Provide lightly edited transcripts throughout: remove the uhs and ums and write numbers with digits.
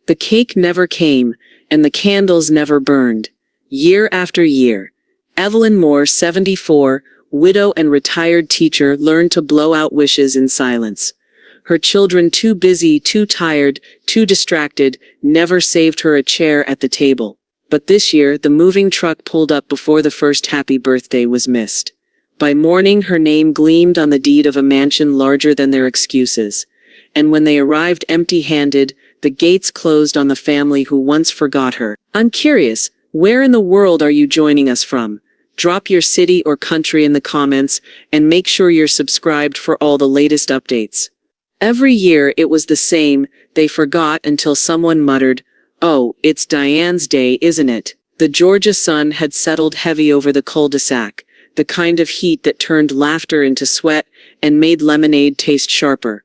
The cake never came, and the candles never burned. Year after year, Evelyn Moore, 74, widow and retired teacher, learned to blow out wishes in silence. Her children, too busy, too tired, too distracted, never saved her a chair at the table. But this year, the moving truck pulled up before the first happy birthday was missed. By morning, her name gleamed on the deed of a mansion larger than their excuses. And when they arrived empty-handed, the gates closed on the family who once forgot her. I'm curious, where in the world are you joining us from? Drop your city or country in the comments, and make sure you're subscribed for all the latest updates. Every year it was the same. They forgot until someone muttered, "Oh, it's Diane's day, isn't it?" The Georgia sun had settled heavy over the cul-de-sac, the kind of heat that turned laughter into sweat and made lemonade taste sharper.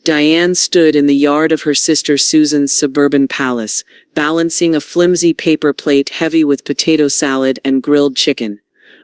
Diane stood in the yard of her sister Susan's suburban palace, balancing a flimsy paper plate heavy with potato salad and grilled chicken.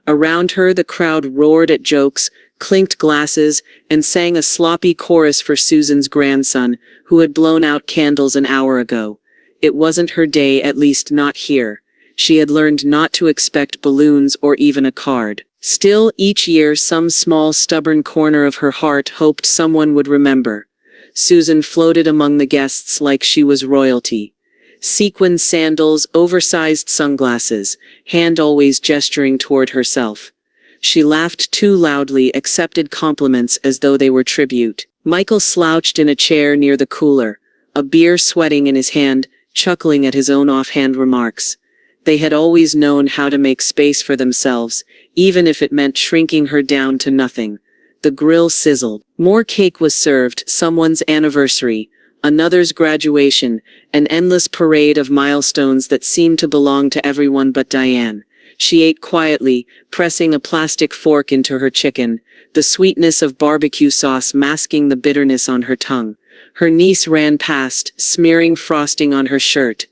Around her the crowd roared at jokes, clinked glasses, and sang a sloppy chorus for Susan's grandson, who had blown out candles an hour ago. It wasn't her day, at least not here. She had learned not to expect balloons or even a card. Still, each year some small stubborn corner of her heart hoped someone would remember. Susan floated among the guests like she was royalty. Sequined sandals, oversized sunglasses, hand always gesturing toward herself. She laughed too loudly, accepted compliments as though they were tribute. Michael slouched in a chair near the cooler, a beer sweating in his hand, chuckling at his own offhand remarks. They had always known how to make space for themselves, even if it meant shrinking her down to nothing. The grill sizzled. More cake was served, someone's anniversary, another's graduation, an endless parade of milestones that seemed to belong to everyone but Diane. She ate quietly, pressing a plastic fork into her chicken, the sweetness of barbecue sauce masking the bitterness on her tongue. Her niece ran past, smearing frosting on her shirt.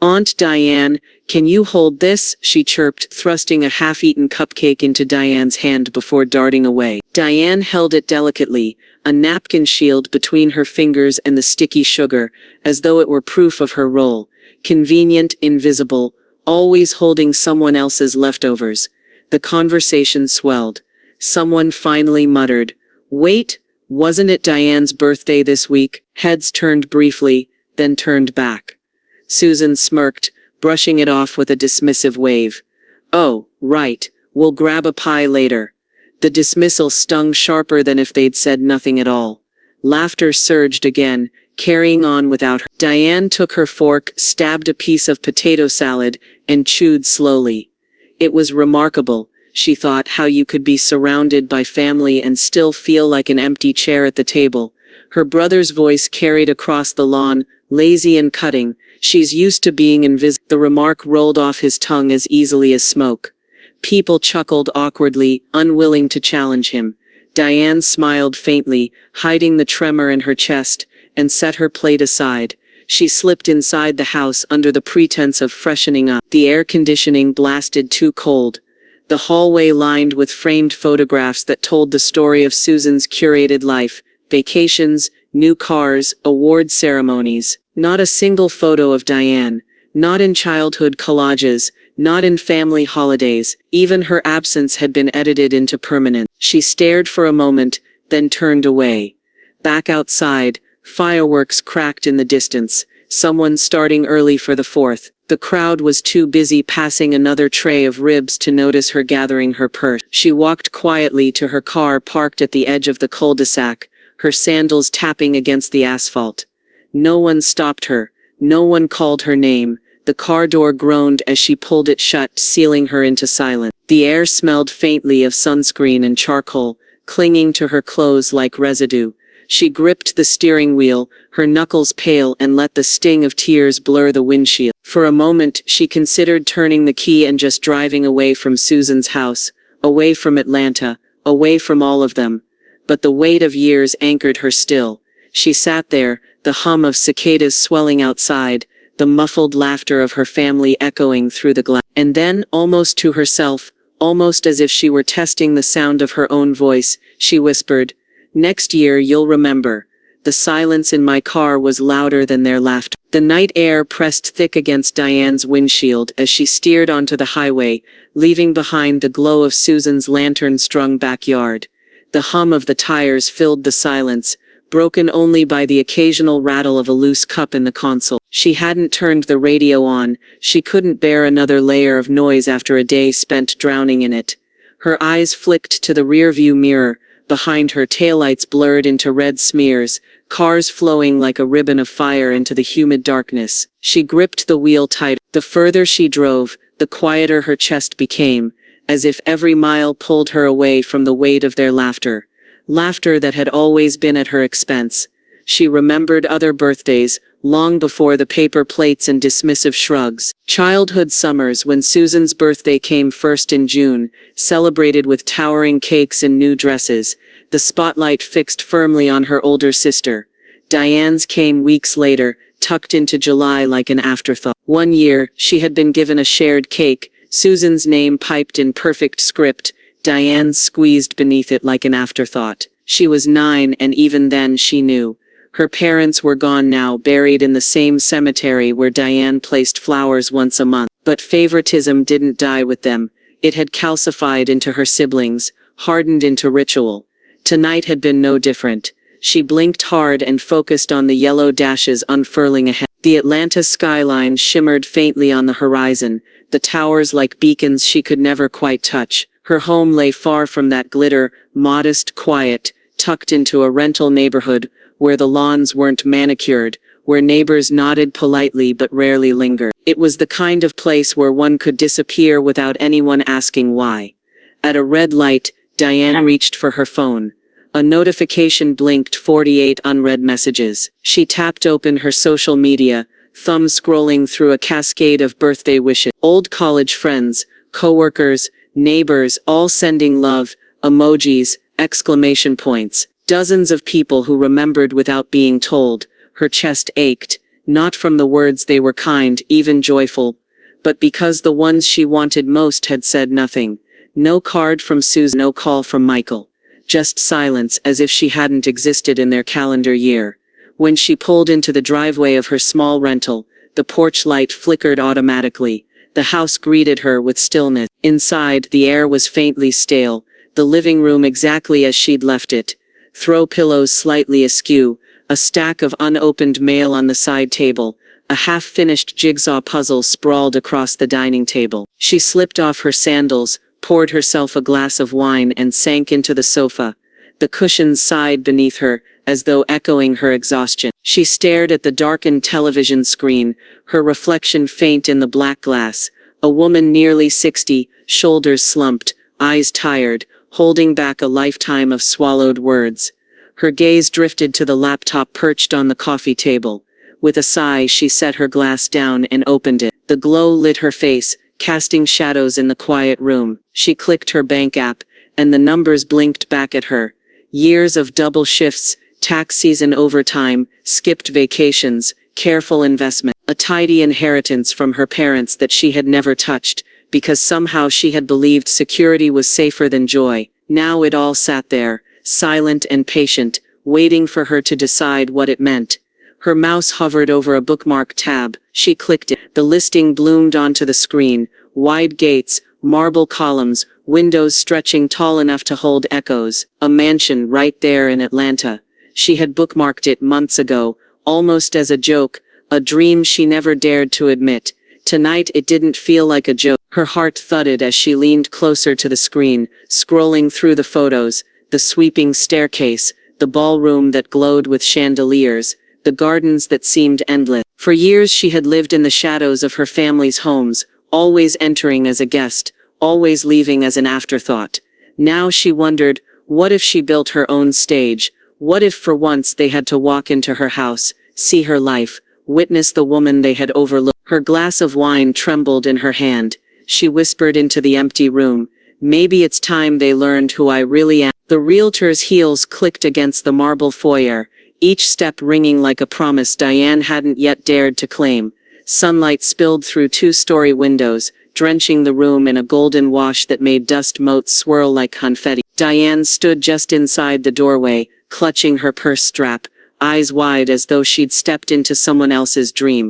"Aunt Diane, can you hold this?" she chirped, thrusting a half-eaten cupcake into Diane's hand before darting away. Diane held it delicately, a napkin shield between her fingers and the sticky sugar, as though it were proof of her role. Convenient, invisible, always holding someone else's leftovers. The conversation swelled. Someone finally muttered, "Wait, wasn't it Diane's birthday this week?" Heads turned briefly, then turned back. Susan smirked, brushing it off with a dismissive wave. "Oh, right, we'll grab a pie later." The dismissal stung sharper than if they'd said nothing at all. Laughter surged again, carrying on without her. Diane took her fork, stabbed a piece of potato salad, and chewed slowly. It was remarkable, she thought, how you could be surrounded by family and still feel like an empty chair at the table. Her brother's voice carried across the lawn, lazy and cutting. "She's used to being invisible." The remark rolled off his tongue as easily as smoke. People chuckled awkwardly, unwilling to challenge him. Diane smiled faintly, hiding the tremor in her chest, and set her plate aside. She slipped inside the house under the pretense of freshening up. The air conditioning blasted too cold. The hallway lined with framed photographs that told the story of Susan's curated life, vacations, new cars, award ceremonies. Not a single photo of Diane, not in childhood collages, not in family holidays. Even her absence had been edited into permanence. She stared for a moment, then turned away. Back outside, fireworks cracked in the distance, someone starting early for the 4th. The crowd was too busy passing another tray of ribs to notice her gathering her purse. She walked quietly to her car parked at the edge of the cul-de-sac, her sandals tapping against the asphalt. No one stopped her. No one called her name. The car door groaned as she pulled it shut, sealing her into silence. The air smelled faintly of sunscreen and charcoal, clinging to her clothes like residue. She gripped the steering wheel, her knuckles pale, and let the sting of tears blur the windshield. For a moment, she considered turning the key and just driving away from Susan's house, away from Atlanta, away from all of them. But the weight of years anchored her still. She sat there, the hum of cicadas swelling outside, the muffled laughter of her family echoing through the glass. And then, almost to herself, almost as if she were testing the sound of her own voice, she whispered, "Next year you'll remember. The silence in my car was louder than their laughter. The night air pressed thick against Diane's windshield as she steered onto the highway, leaving behind the glow of Susan's lantern-strung backyard. The hum of the tires filled the silence, broken only by the occasional rattle of a loose cup in the console. She hadn't turned the radio on. She couldn't bear another layer of noise after a day spent drowning in it. Her eyes flicked to the rearview mirror. Behind her, taillights blurred into red smears, cars flowing like a ribbon of fire into the humid darkness. She gripped the wheel tighter. The further she drove, the quieter her chest became, as if every mile pulled her away from the weight of their laughter. Laughter that had always been at her expense. She remembered other birthdays, long before the paper plates and dismissive shrugs. Childhood summers when Susan's birthday came first in June, celebrated with towering cakes and new dresses, the spotlight fixed firmly on her older sister. Diane's came weeks later, tucked into July like an afterthought. One year, she had been given a shared cake, Susan's name piped in perfect script, Diane's squeezed beneath it like an afterthought. She was 9, and even then she knew. Her parents were gone now, buried in the same cemetery where Diane placed flowers once a month. But favoritism didn't die with them. It had calcified into her siblings, hardened into ritual. Tonight had been no different. She blinked hard and focused on the yellow dashes unfurling ahead. The Atlanta skyline shimmered faintly on the horizon, the towers like beacons she could never quite touch. Her home lay far from that glitter, modest, quiet, tucked into a rental neighborhood, where the lawns weren't manicured, where neighbors nodded politely but rarely lingered. It was the kind of place where one could disappear without anyone asking why. At a red light, Diane reached for her phone. A notification blinked 48 unread messages. She tapped open her social media, thumb scrolling through a cascade of birthday wishes. Old college friends, coworkers, neighbors, all sending love, emojis, exclamation points. Dozens of people who remembered without being told. Her chest ached, not from the words they were kind, even joyful, but because the ones she wanted most had said nothing. No card from Susan, no call from Michael. Just silence, as if she hadn't existed in their calendar year. When she pulled into the driveway of her small rental, the porch light flickered automatically. The house greeted her with stillness. Inside, the air was faintly stale, the living room exactly as she'd left it. Throw pillows slightly askew, a stack of unopened mail on the side table, a half-finished jigsaw puzzle sprawled across the dining table. She slipped off her sandals, poured herself a glass of wine and sank into the sofa. The cushions sighed beneath her, as though echoing her exhaustion. She stared at the darkened television screen, her reflection faint in the black glass. A woman nearly 60, shoulders slumped, eyes tired, holding back a lifetime of swallowed words. Her gaze drifted to the laptop perched on the coffee table. With a sigh, she set her glass down and opened it. The glow lit her face, casting shadows in the quiet room. She clicked her bank app, and the numbers blinked back at her. Years of double shifts, tax season overtime, skipped vacations, careful investment. A tidy inheritance from her parents that she had never touched, because somehow she had believed security was safer than joy. Now it all sat there, silent and patient, waiting for her to decide what it meant. Her mouse hovered over a bookmark tab. She clicked it. The listing bloomed onto the screen. Wide gates, marble columns, windows stretching tall enough to hold echoes. A mansion right there in Atlanta. She had bookmarked it months ago, almost as a joke, a dream she never dared to admit. Tonight it didn't feel like a joke. Her heart thudded as she leaned closer to the screen, scrolling through the photos, the sweeping staircase, the ballroom that glowed with chandeliers, the gardens that seemed endless. For years she had lived in the shadows of her family's homes, always entering as a guest, always leaving as an afterthought. Now she wondered, what if she built her own stage? What if for once they had to walk into her house, see her life, witness the woman they had overlooked? Her glass of wine trembled in her hand. She whispered into the empty room, "Maybe it's time they learned who I really am." The realtor's heels clicked against the marble foyer, each step ringing like a promise Diane hadn't yet dared to claim. Sunlight spilled through two-story windows, drenching the room in a golden wash that made dust motes swirl like confetti. Diane stood just inside the doorway, clutching her purse strap, eyes wide as though she'd stepped into someone else's dream.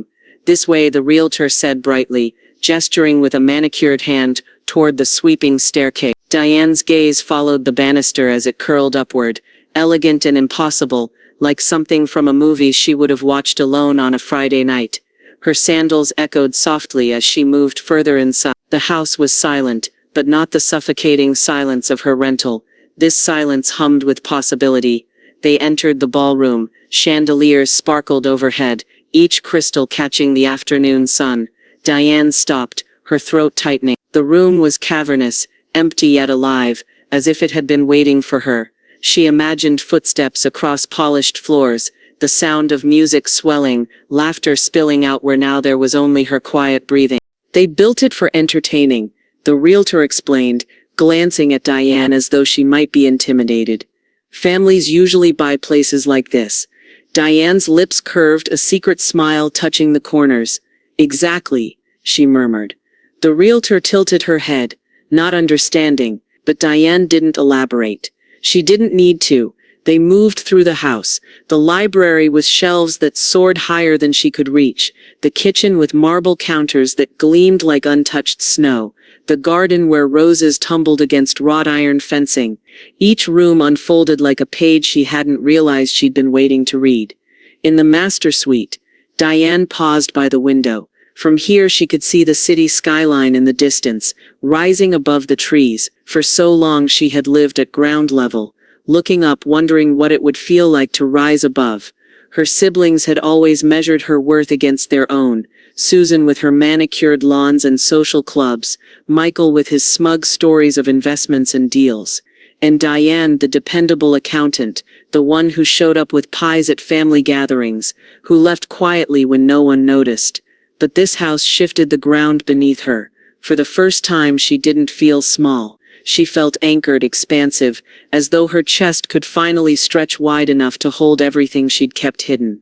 "This way," the realtor said brightly, gesturing with a manicured hand toward the sweeping staircase. Diane's gaze followed the banister as it curled upward, elegant and impossible, like something from a movie she would have watched alone on a Friday night. Her sandals echoed softly as she moved further inside. The house was silent, but not the suffocating silence of her rental. This silence hummed with possibility. They entered the ballroom. Chandeliers sparkled overhead, each crystal catching the afternoon sun. Diane stopped, her throat tightening. The room was cavernous, empty yet alive, as if it had been waiting for her. She imagined footsteps across polished floors, the sound of music swelling, laughter spilling out where now there was only her quiet breathing. "They built it for entertaining," the realtor explained, glancing at Diane as though she might be intimidated. "Families usually buy places like this." Diane's lips curved, a secret smile touching the corners. "Exactly," she murmured. The realtor tilted her head, not understanding, but Diane didn't elaborate. She didn't need to. They moved through the house, the library with shelves that soared higher than she could reach, the kitchen with marble counters that gleamed like untouched snow, the garden where roses tumbled against wrought iron fencing. Each room unfolded like a page she hadn't realized she'd been waiting to read. In the master suite, Diane paused by the window. From here she could see the city skyline in the distance, rising above the trees. For so long she had lived at ground level, looking up, wondering what it would feel like to rise above. Her siblings had always measured her worth against their own, Susan with her manicured lawns and social clubs, Michael with his smug stories of investments and deals, and Diane, the dependable accountant, the one who showed up with pies at family gatherings, who left quietly when no one noticed. But this house shifted the ground beneath her. For the first time she didn't feel small. She felt anchored, expansive, as though her chest could finally stretch wide enough to hold everything she'd kept hidden.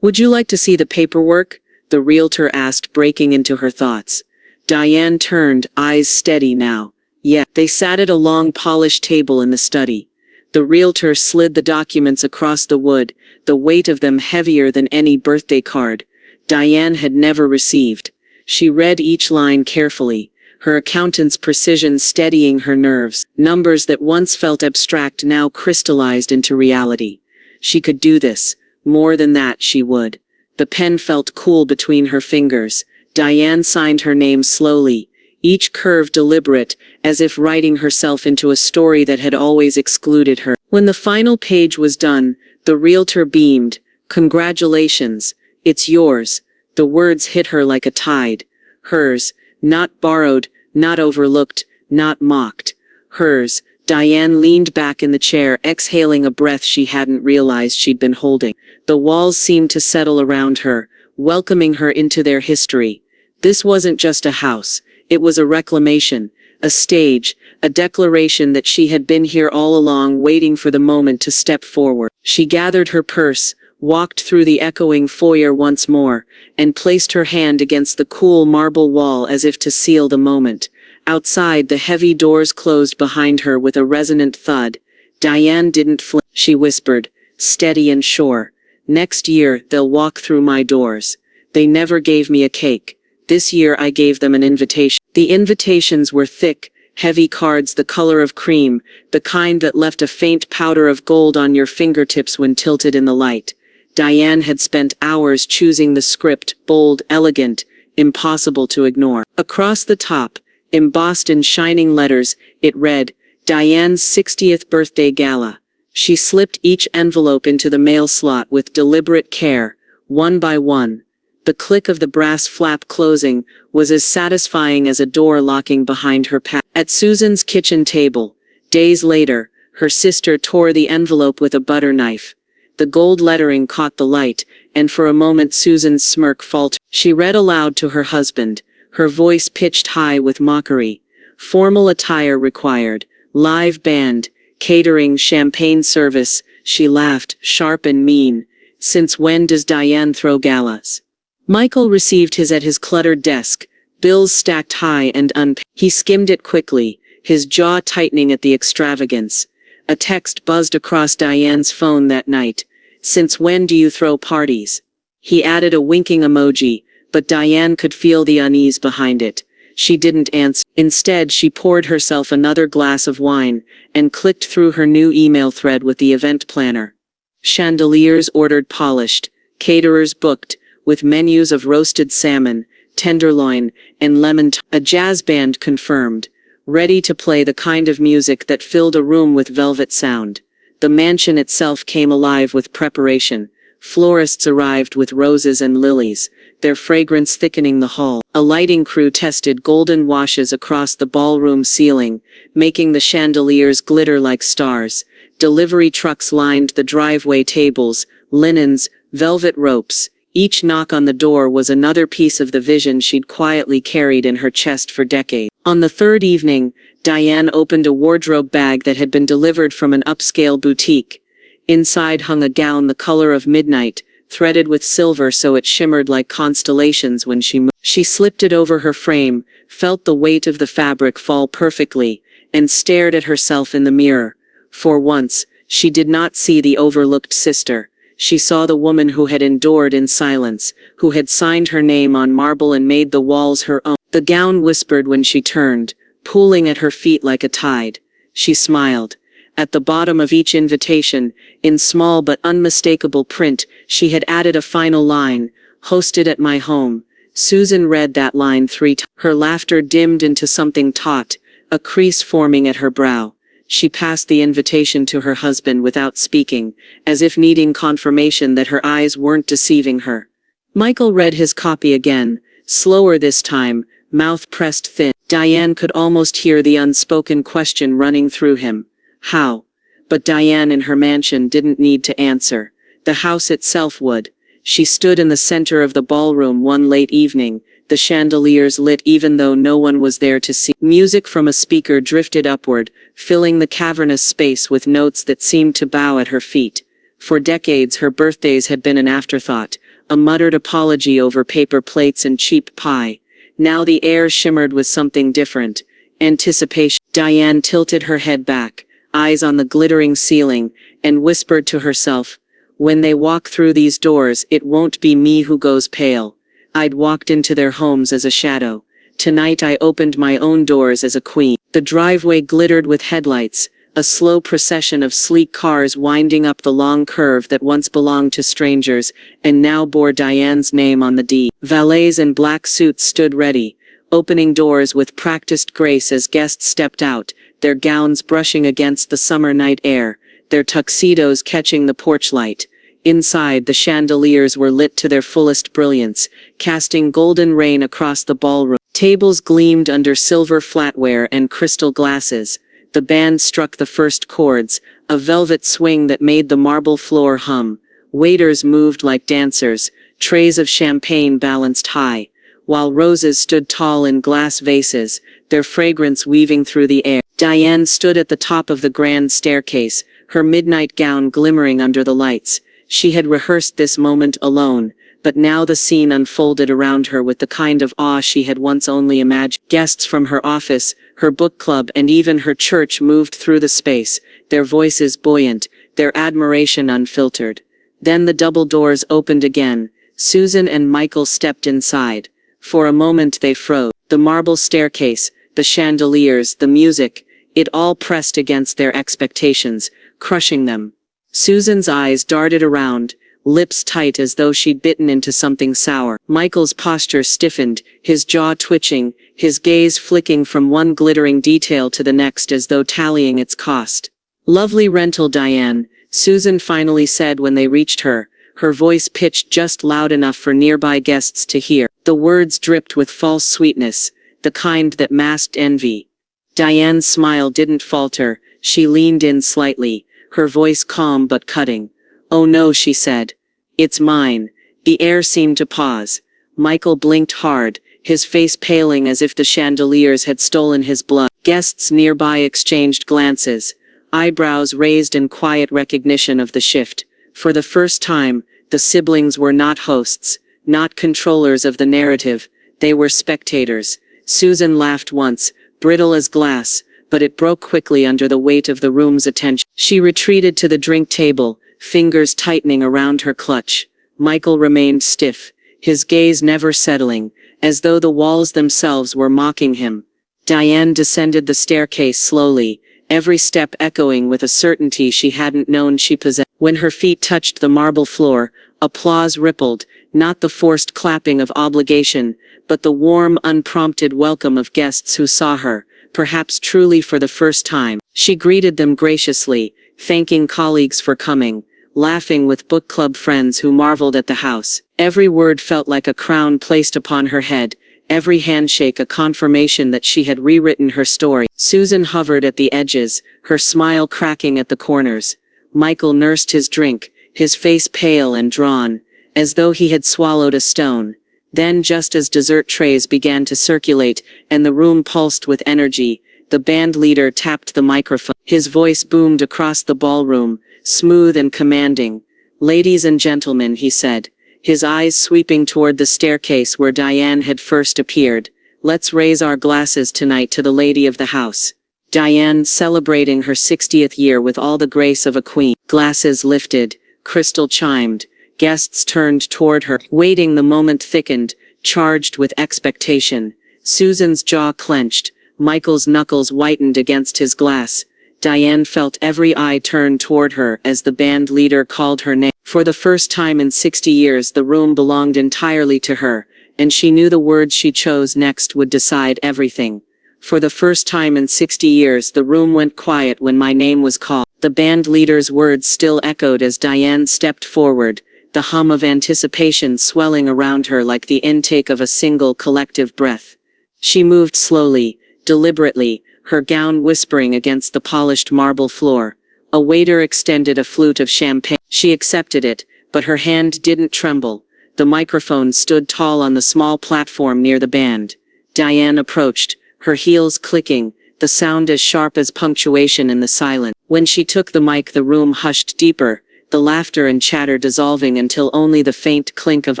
"Would you like to see the paperwork?" the realtor asked, breaking into her thoughts. Diane turned, eyes steady now. "Yeah." They sat at a long polished table in the study. The realtor slid the documents across the wood, the weight of them heavier than any birthday card Diane had never received. She read each line carefully, her accountant's precision steadying her nerves. Numbers that once felt abstract now crystallized into reality. She could do this. More than that, she would. The pen felt cool between her fingers. Diane signed her name slowly, each curve deliberate, as if writing herself into a story that had always excluded her. When the final page was done, the realtor beamed. "Congratulations. It's yours." The words hit her like a tide. Hers, not borrowed, not overlooked, not mocked. Hers. Diane leaned back in the chair, exhaling a breath she hadn't realized she'd been holding. The walls seemed to settle around her, welcoming her into their history. This wasn't just a house. It was a reclamation, a stage, a declaration that she had been here all along, waiting for the moment to step forward. She gathered her purse, walked through the echoing foyer once more, and placed her hand against the cool marble wall as if to seal the moment. Outside, the heavy doors closed behind her with a resonant thud. Diane didn't flinch. She whispered, steady and sure. "Next year, they'll walk through my doors. They never gave me a cake. This year I gave them an invitation." The invitations were thick, heavy cards the color of cream, the kind that left a faint powder of gold on your fingertips when tilted in the light. Diane had spent hours choosing the script, bold, elegant, impossible to ignore. Across the top, embossed in shining letters, it read, "Diane's 60th birthday gala." She slipped each envelope into the mail slot with deliberate care, one by one. The click of the brass flap closing was as satisfying as a door locking behind her path. At Susan's kitchen table, days later, her sister tore the envelope with a butter knife. The gold lettering caught the light, and for a moment Susan's smirk faltered. She read aloud to her husband, her voice pitched high with mockery. "Formal attire required. Live band. Catering, champagne service." She laughed, sharp and mean. "Since when does Diane throw galas?" Michael received his at his cluttered desk, bills stacked high and unpaid. He skimmed it quickly, his jaw tightening at the extravagance. A text buzzed across Diane's phone that night. Since when do you throw parties? He added a winking emoji, but Diane could feel the unease behind it. She didn't answer. Instead, she poured herself another glass of wine and clicked through her new email thread with the event planner. Chandeliers ordered polished, caterers booked, with menus of roasted salmon, tenderloin, and lemon. A jazz band confirmed, ready to play the kind of music that filled a room with velvet sound. The mansion itself came alive with preparation. Florists arrived with roses and lilies, their fragrance thickening the hall. A lighting crew tested golden washes across the ballroom ceiling, making the chandeliers glitter like stars. Delivery trucks lined the driveway tables, linens, velvet ropes. Each knock on the door was another piece of the vision she'd quietly carried in her chest for decades. On the third evening, Diane opened a wardrobe bag that had been delivered from an upscale boutique. Inside hung a gown the color of midnight, threaded with silver so it shimmered like constellations when she moved. She slipped it over her frame, felt the weight of the fabric fall perfectly, and stared at herself in the mirror. For once, she did not see the overlooked sister. She saw the woman who had endured in silence, who had signed her name on marble and made the walls her own. The gown whispered when she turned, pooling at her feet like a tide. She smiled. At the bottom of each invitation, in small but unmistakable print, she had added a final line, "Hosted at my home." Susan read that line 3 times. Her laughter dimmed into something taut, a crease forming at her brow. She passed the invitation to her husband without speaking, as if needing confirmation that her eyes weren't deceiving her. Michael read his copy again, slower this time, mouth pressed thin. Diane could almost hear the unspoken question running through him. How? But Diane in her mansion didn't need to answer. The house itself would. She stood in the center of the ballroom one late evening, the chandeliers lit even though no one was there to see. Music from a speaker drifted upward, filling the cavernous space with notes that seemed to bow at her feet. For decades her birthdays had been an afterthought, a muttered apology over paper plates and cheap pie. Now the air shimmered with something different. Anticipation. Diane tilted her head back, eyes on the glittering ceiling, and whispered to herself, "When they walk through these doors, it won't be me who goes pale. I'd walked into their homes as a shadow. Tonight I opened my own doors as a queen." The driveway glittered with headlights, a slow procession of sleek cars winding up the long curve that once belonged to strangers, and now bore Diane's name on the deed. Valets in black suits stood ready, opening doors with practiced grace as guests stepped out, their gowns brushing against the summer night air, their tuxedos catching the porch light. Inside, the chandeliers were lit to their fullest brilliance, casting golden rain across the ballroom. Tables gleamed under silver flatware and crystal glasses. The band struck the first chords, a velvet swing that made the marble floor hum. Waiters moved like dancers, trays of champagne balanced high, while roses stood tall in glass vases, their fragrance weaving through the air. Diane stood at the top of the grand staircase, her midnight gown glimmering under the lights. She had rehearsed this moment alone, but now the scene unfolded around her with the kind of awe she had once only imagined. Guests from her office, her book club, and even her church moved through the space, their voices buoyant, their admiration unfiltered. Then the double doors opened again. Susan and Michael stepped inside. For a moment they froze. The marble staircase, the chandeliers, the music, it all pressed against their expectations, crushing them. Susan's eyes darted around, lips tight as though she'd bitten into something sour. Michael's posture stiffened, his jaw twitching, his gaze flicking from one glittering detail to the next as though tallying its cost. "Lovely rental, Diane," Susan finally said when they reached her, her voice pitched just loud enough for nearby guests to hear. The words dripped with false sweetness, the kind that masked envy. Diane's smile didn't falter, she leaned in slightly, her voice calm but cutting. "Oh no," she said. "It's mine." The air seemed to pause. Michael blinked hard, his face paling as if the chandeliers had stolen his blood. Guests nearby exchanged glances, eyebrows raised in quiet recognition of the shift. For the first time, the siblings were not hosts, not controllers of the narrative, they were spectators. Susan laughed once, brittle as glass, but it broke quickly under the weight of the room's attention. She retreated to the drink table, fingers tightening around her clutch. Michael remained stiff, his gaze never settling, as though the walls themselves were mocking him. Diane descended the staircase slowly, every step echoing with a certainty she hadn't known she possessed. When her feet touched the marble floor, applause rippled, not the forced clapping of obligation, but the warm, unprompted welcome of guests who saw her, perhaps truly for the first time. She greeted them graciously, thanking colleagues for coming, laughing with book club friends who marveled at the house. Every word felt like a crown placed upon her head, every handshake a confirmation that she had rewritten her story. Susan hovered at the edges, her smile cracking at the corners. Michael nursed his drink, his face pale and drawn, as though he had swallowed a stone. Then, just as dessert trays began to circulate and the room pulsed with energy, the band leader tapped the microphone. His voice boomed across the ballroom, smooth and commanding. "Ladies and gentlemen," he said, his eyes sweeping toward the staircase where Diane had first appeared, "let's raise our glasses tonight to the lady of the house." Diane, celebrating her 60th year with all the grace of a queen. Glasses lifted, crystal chimed, guests turned toward her. Waiting, the moment thickened, charged with expectation. Susan's jaw clenched, Michael's knuckles whitened against his glass. Diane felt every eye turn toward her as the band leader called her name. For the first time in 60 years the room belonged entirely to her, and she knew the words she chose next would decide everything. For the first time in 60 years the room went quiet when my name was called. The band leader's words still echoed as Diane stepped forward, the hum of anticipation swelling around her like the intake of a single collective breath. She moved slowly, deliberately, her gown whispering against the polished marble floor. A waiter extended a flute of champagne. She accepted it, but her hand didn't tremble. The microphone stood tall on the small platform near the band. Diane approached, her heels clicking, the sound as sharp as punctuation in the silence. When she took the mic the room hushed deeper, the laughter and chatter dissolving until only the faint clink of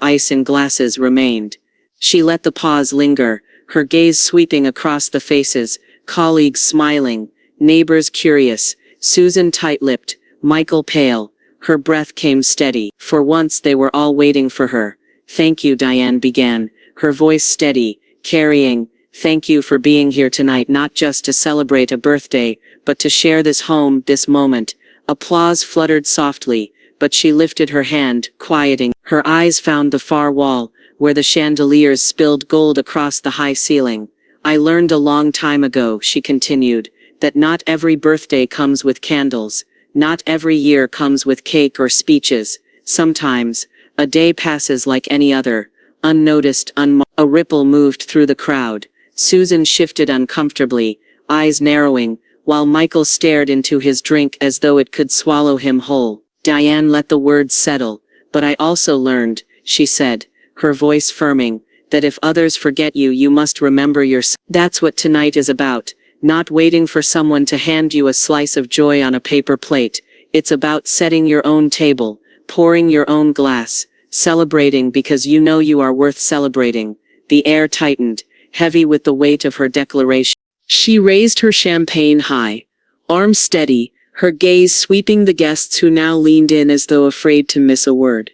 ice in glasses remained. She let the pause linger, her gaze sweeping across the faces, colleagues smiling, neighbors curious, Susan tight-lipped, Michael pale. Her breath came steady. For once they were all waiting for her. "Thank you," Diane began, her voice steady, carrying, "Thank you for being here tonight, not just to celebrate a birthday, but to share this home, this moment." Applause fluttered softly, but she lifted her hand, quieting. Her eyes found the far wall, where the chandeliers spilled gold across the high ceiling. "I learned a long time ago," she continued, "that not every birthday comes with candles. Not every year comes with cake or speeches. Sometimes, a day passes like any other, unnoticed, A ripple moved through the crowd. Susan shifted uncomfortably, eyes narrowing, while Michael stared into his drink as though it could swallow him whole. Diane let the words settle. "But I also learned," she said, her voice firming, "that if others forget you, you must remember yourself. That's what tonight is about. Not waiting for someone to hand you a slice of joy on a paper plate. It's about setting your own table, pouring your own glass, celebrating because you know you are worth celebrating." The air tightened, heavy with the weight of her declaration. She raised her champagne high, arms steady, her gaze sweeping the guests who now leaned in as though afraid to miss a word.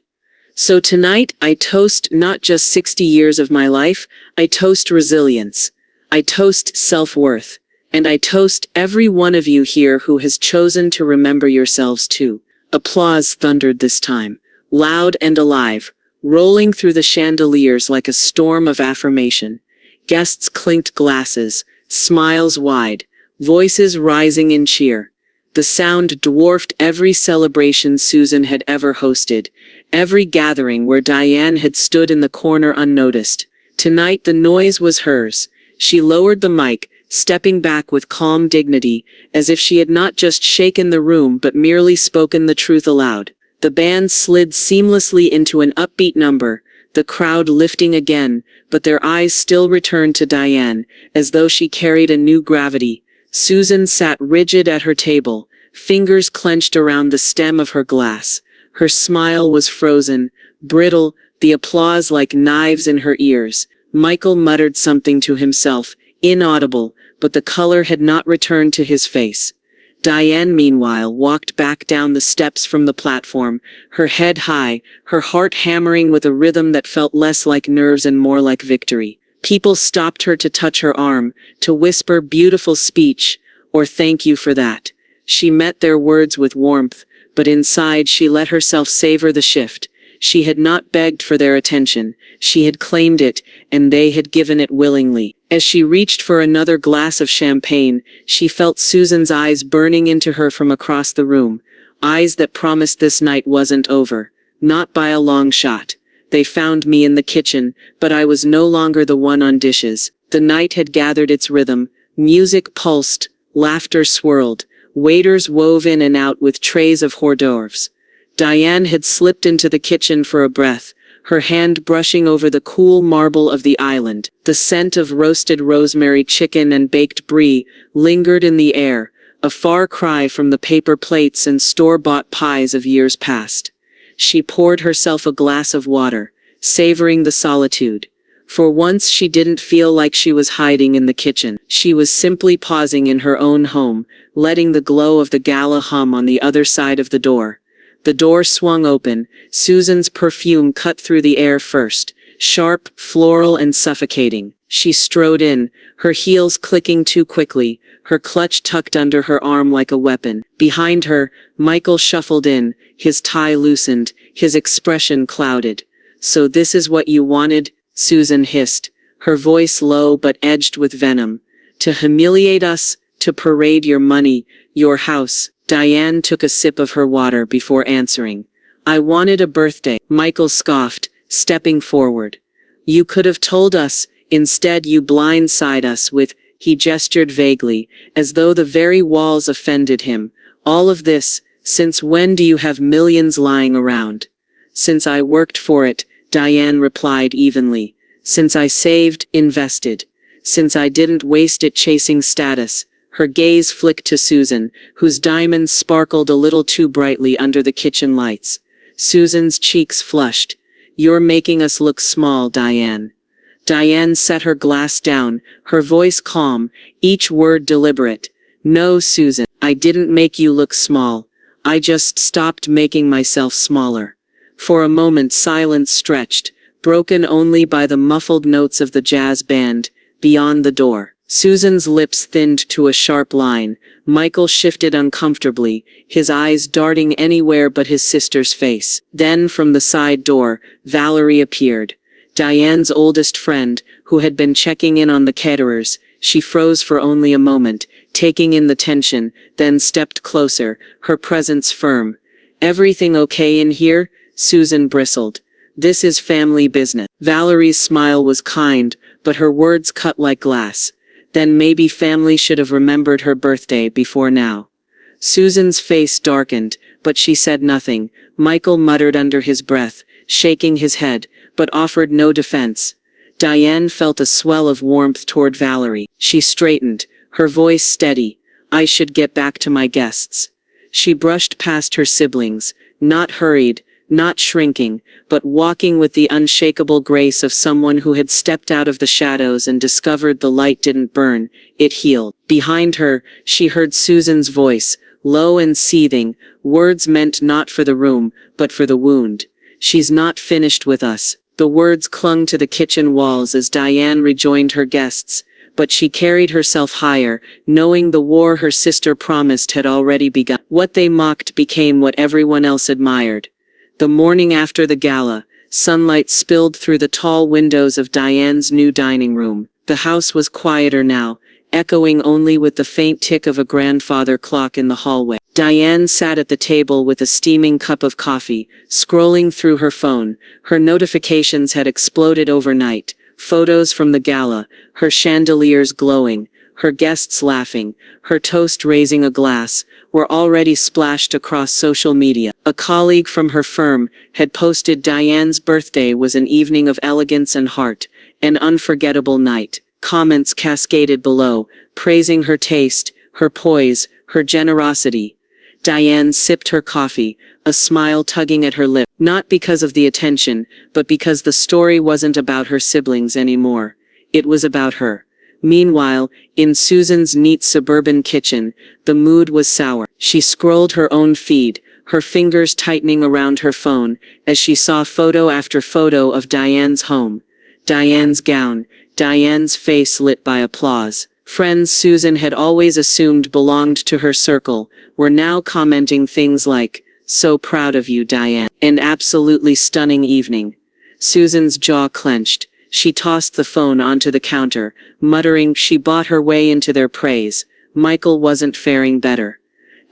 "So tonight, I toast not just 60 years of my life, I toast resilience. I toast self-worth. And I toast every one of you here who has chosen to remember yourselves too." Applause thundered this time, loud and alive, rolling through the chandeliers like a storm of affirmation. Guests clinked glasses, smiles wide, voices rising in cheer. The sound dwarfed every celebration Susan had ever hosted, every gathering where Diane had stood in the corner unnoticed. Tonight the noise was hers. She lowered the mic, stepping back with calm dignity, as if she had not just shaken the room but merely spoken the truth aloud. The band slid seamlessly into an upbeat number, the crowd lifting again, but their eyes still returned to Diane, as though she carried a new gravity. Susan sat rigid at her table, fingers clenched around the stem of her glass. Her smile was frozen, brittle, the applause like knives in her ears. Michael muttered something to himself, inaudible, but the color had not returned to his face. Diane, meanwhile, walked back down the steps from the platform, her head high, her heart hammering with a rhythm that felt less like nerves and more like victory. People stopped her to touch her arm, to whisper beautiful speech, or thank you for that. She met their words with warmth, but inside she let herself savor the shift. She had not begged for their attention, she had claimed it, and they had given it willingly. As she reached for another glass of champagne, she felt Susan's eyes burning into her from across the room, eyes that promised this night wasn't over. Not by a long shot. They found me in the kitchen, but I was no longer the one on dishes. The night had gathered its rhythm, music pulsed, laughter swirled, waiters wove in and out with trays of hors d'oeuvres. Diane had slipped into the kitchen for a breath, her hand brushing over the cool marble of the island. The scent of roasted rosemary chicken and baked brie lingered in the air, a far cry from the paper plates and store-bought pies of years past. She poured herself a glass of water, savoring the solitude. For once she didn't feel like she was hiding in the kitchen. She was simply pausing in her own home, letting the glow of the gala hum on the other side of the door. The door swung open, Susan's perfume cut through the air first, sharp, floral and suffocating. She strode in, her heels clicking too quickly, her clutch tucked under her arm like a weapon. Behind her, Michael shuffled in, his tie loosened, his expression clouded. "So this is what you wanted?" Susan hissed, her voice low but edged with venom. "To humiliate us, to parade your money, your house." Diane took a sip of her water before answering. "I wanted a birthday," Michael scoffed, stepping forward. "You could have told us, instead you blindside us with," he gestured vaguely, as though the very walls offended him. "All of this, since when do you have millions lying around?" "Since I worked for it," Diane replied evenly. "Since I saved, invested. Since I didn't waste it chasing status." Her gaze flicked to Susan, whose diamonds sparkled a little too brightly under the kitchen lights. Susan's cheeks flushed. "You're making us look small, Diane." Diane set her glass down, her voice calm, each word deliberate. "No, Susan, I didn't make you look small. I just stopped making myself smaller." For a moment silence stretched, broken only by the muffled notes of the jazz band, beyond the door. Susan's lips thinned to a sharp line. Michael shifted uncomfortably, his eyes darting anywhere but his sister's face. Then from the side door, Valerie appeared. Diane's oldest friend, who had been checking in on the caterers. She froze for only a moment, taking in the tension, then stepped closer, her presence firm. "Everything okay in here?" Susan bristled. "This is family business." Valerie's smile was kind, but her words cut like glass. Then maybe family should have remembered her birthday before now. Susan's face darkened, but she said nothing. Michael muttered under his breath, shaking his head, but offered no defense. Diane felt a swell of warmth toward Valerie. She straightened, her voice steady. "I should get back to my guests." She brushed past her siblings, not hurried, not shrinking, but walking with the unshakable grace of someone who had stepped out of the shadows and discovered the light didn't burn, it healed. Behind her, she heard Susan's voice, low and seething, words meant not for the room, but for the wound. "She's not finished with us." The words clung to the kitchen walls as Diane rejoined her guests, but she carried herself higher, knowing the war her sister promised had already begun. What they mocked became what everyone else admired. The morning after the gala, sunlight spilled through the tall windows of Diane's new dining room. The house was quieter now, echoing only with the faint tick of a grandfather clock in the hallway. Diane sat at the table with a steaming cup of coffee, scrolling through her phone. Her notifications had exploded overnight. Photos from the gala, her chandeliers glowing, her guests laughing, her toast raising a glass, were already splashed across social media. A colleague from her firm had posted Diane's birthday was an evening of elegance and heart, an unforgettable night. Comments cascaded below, praising her taste, her poise, her generosity. Diane sipped her coffee, a smile tugging at her lip, not because of the attention, but because the story wasn't about her siblings anymore. It was about her. Meanwhile, in Susan's neat suburban kitchen, the mood was sour. She scrolled her own feed, her fingers tightening around her phone, as she saw photo after photo of Diane's home. Diane's gown, Diane's face lit by applause. Friends Susan had always assumed belonged to her circle, were now commenting things like, "So proud of you, Diane," and "Absolutely stunning evening." Susan's jaw clenched. She tossed the phone onto the counter, muttering she bought her way into their praise. Michael wasn't faring better.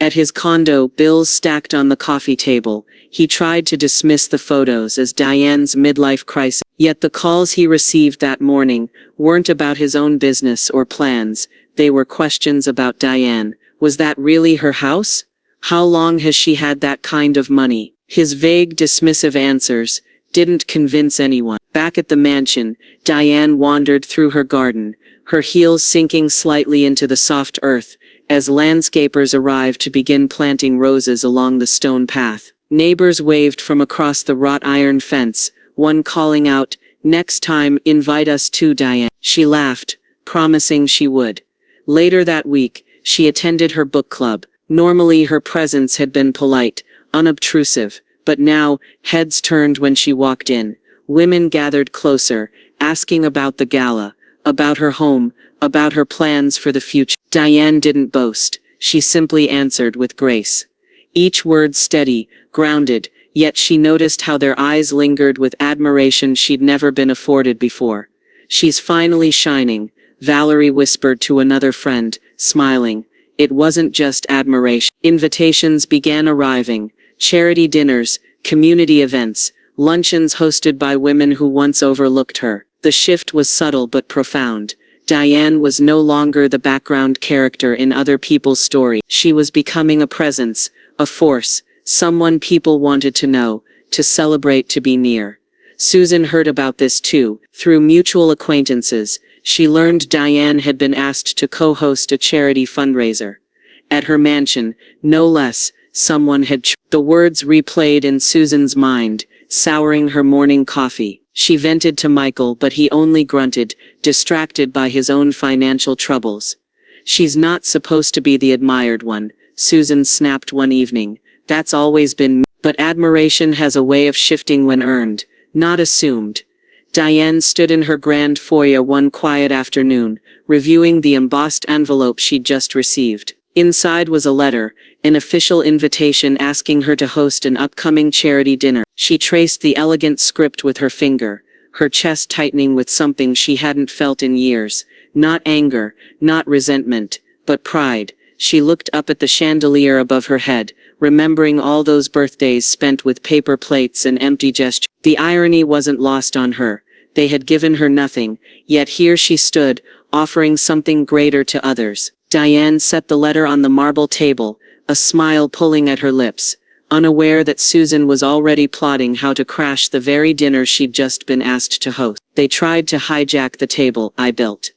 At his condo, bills stacked on the coffee table, he tried to dismiss the photos as Diane's midlife crisis. Yet the calls he received that morning weren't about his own business or plans, they were questions about Diane. Was that really her house? How long has she had that kind of money? His vague, dismissive answers didn't convince anyone. Back at the mansion, Diane wandered through her garden, her heels sinking slightly into the soft earth, as landscapers arrived to begin planting roses along the stone path. Neighbors waved from across the wrought iron fence, one calling out, "Next time, invite us too, Diane." She laughed, promising she would. Later that week, she attended her book club. Normally her presence had been polite, unobtrusive, but now, heads turned when she walked in. Women gathered closer, asking about the gala, about her home, about her plans for the future. Diane didn't boast, she simply answered with grace. Each word steady, grounded, yet she noticed how their eyes lingered with admiration she'd never been afforded before. "She's finally shining," Valerie whispered to another friend, smiling. It wasn't just admiration. Invitations began arriving. Charity dinners, community events, luncheons hosted by women who once overlooked her. The shift was subtle but profound. Diane was no longer the background character in other people's stories. She was becoming a presence, a force, someone people wanted to know, to celebrate, to be near. Susan heard about this too. Through mutual acquaintances, she learned Diane had been asked to co-host a charity fundraiser. At her mansion, no less, someone had the words replayed in Susan's mind, souring her morning coffee. She vented to Michael, but he only grunted, distracted by his own financial troubles. "She's not supposed to be the admired one," Susan snapped one evening. "That's always been me. But admiration has a way of shifting when earned, not assumed." Diane stood in her grand foyer one quiet afternoon, reviewing the embossed envelope she'd just received. Inside was a letter, an official invitation asking her to host an upcoming charity dinner. She traced the elegant script with her finger, her chest tightening with something she hadn't felt in years. Not anger, not resentment, but pride. She looked up at the chandelier above her head, remembering all those birthdays spent with paper plates and empty gestures. The irony wasn't lost on her. They had given her nothing, yet here she stood, offering something greater to others. Diane set the letter on the marble table, a smile pulling at her lips, unaware that Susan was already plotting how to crash the very dinner she'd just been asked to host. "They tried to hijack the table I built."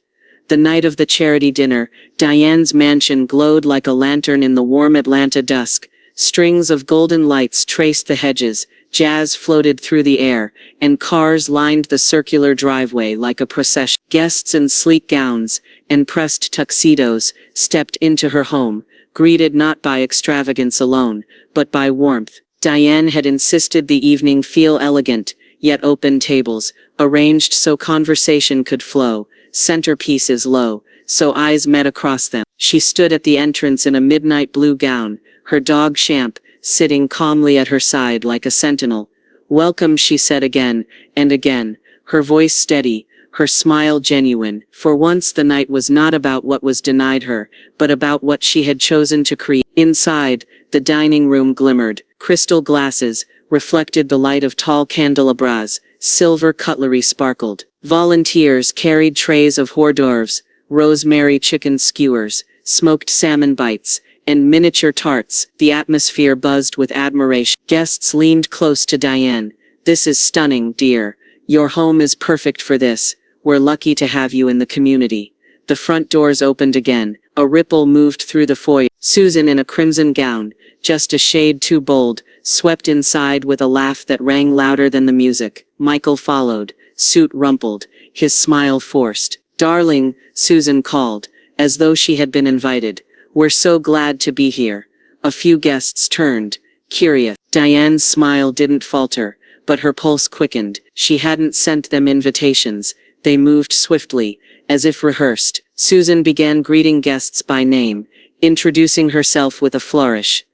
The night of the charity dinner, Diane's mansion glowed like a lantern in the warm Atlanta dusk. Strings of golden lights traced the hedges, jazz floated through the air, and cars lined the circular driveway like a procession. Guests in sleek gowns and pressed tuxedos stepped into her home, greeted not by extravagance alone, but by warmth. Diane had insisted the evening feel elegant, yet open tables, arranged so conversation could flow, centerpieces low, so eyes met across them. She stood at the entrance in a midnight blue gown, her dog Champ sitting calmly at her side like a sentinel. "Welcome," she said again and again, her voice steady, her smile genuine. For once the night was not about what was denied her, but about what she had chosen to create. Inside, the dining room glimmered. Crystal glasses reflected the light of tall candelabras, silver cutlery sparkled. Volunteers carried trays of hors d'oeuvres, rosemary chicken skewers, smoked salmon bites, and miniature tarts. The atmosphere buzzed with admiration. Guests leaned close to Diane. "This is stunning, dear. Your home is perfect for this. We're lucky to have you in the community." The front doors opened again. A ripple moved through the foyer. Susan, in a crimson gown, just a shade too bold, swept inside with a laugh that rang louder than the music. Michael followed, suit rumpled, his smile forced. "Darling," Susan called, as though she had been invited. "We're so glad to be here." A few guests turned, curious. Diane's smile didn't falter, but her pulse quickened. She hadn't sent them invitations. They moved swiftly, as if rehearsed. Susan began greeting guests by name, introducing herself with a flourish.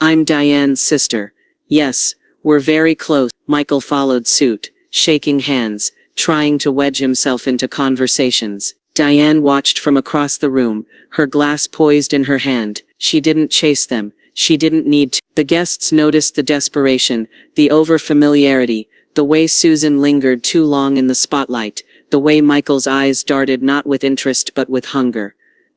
"I'm Diane's sister. Yes, we're very close." Michael followed suit, shaking hands, trying to wedge himself into conversations. Diane watched from across the room, her glass poised in her hand. She didn't chase them. She didn't need to. The guests noticed the desperation, the over-familiarity, the way Susan lingered too long in the spotlight, the way Michael's eyes darted not with interest but with hunger.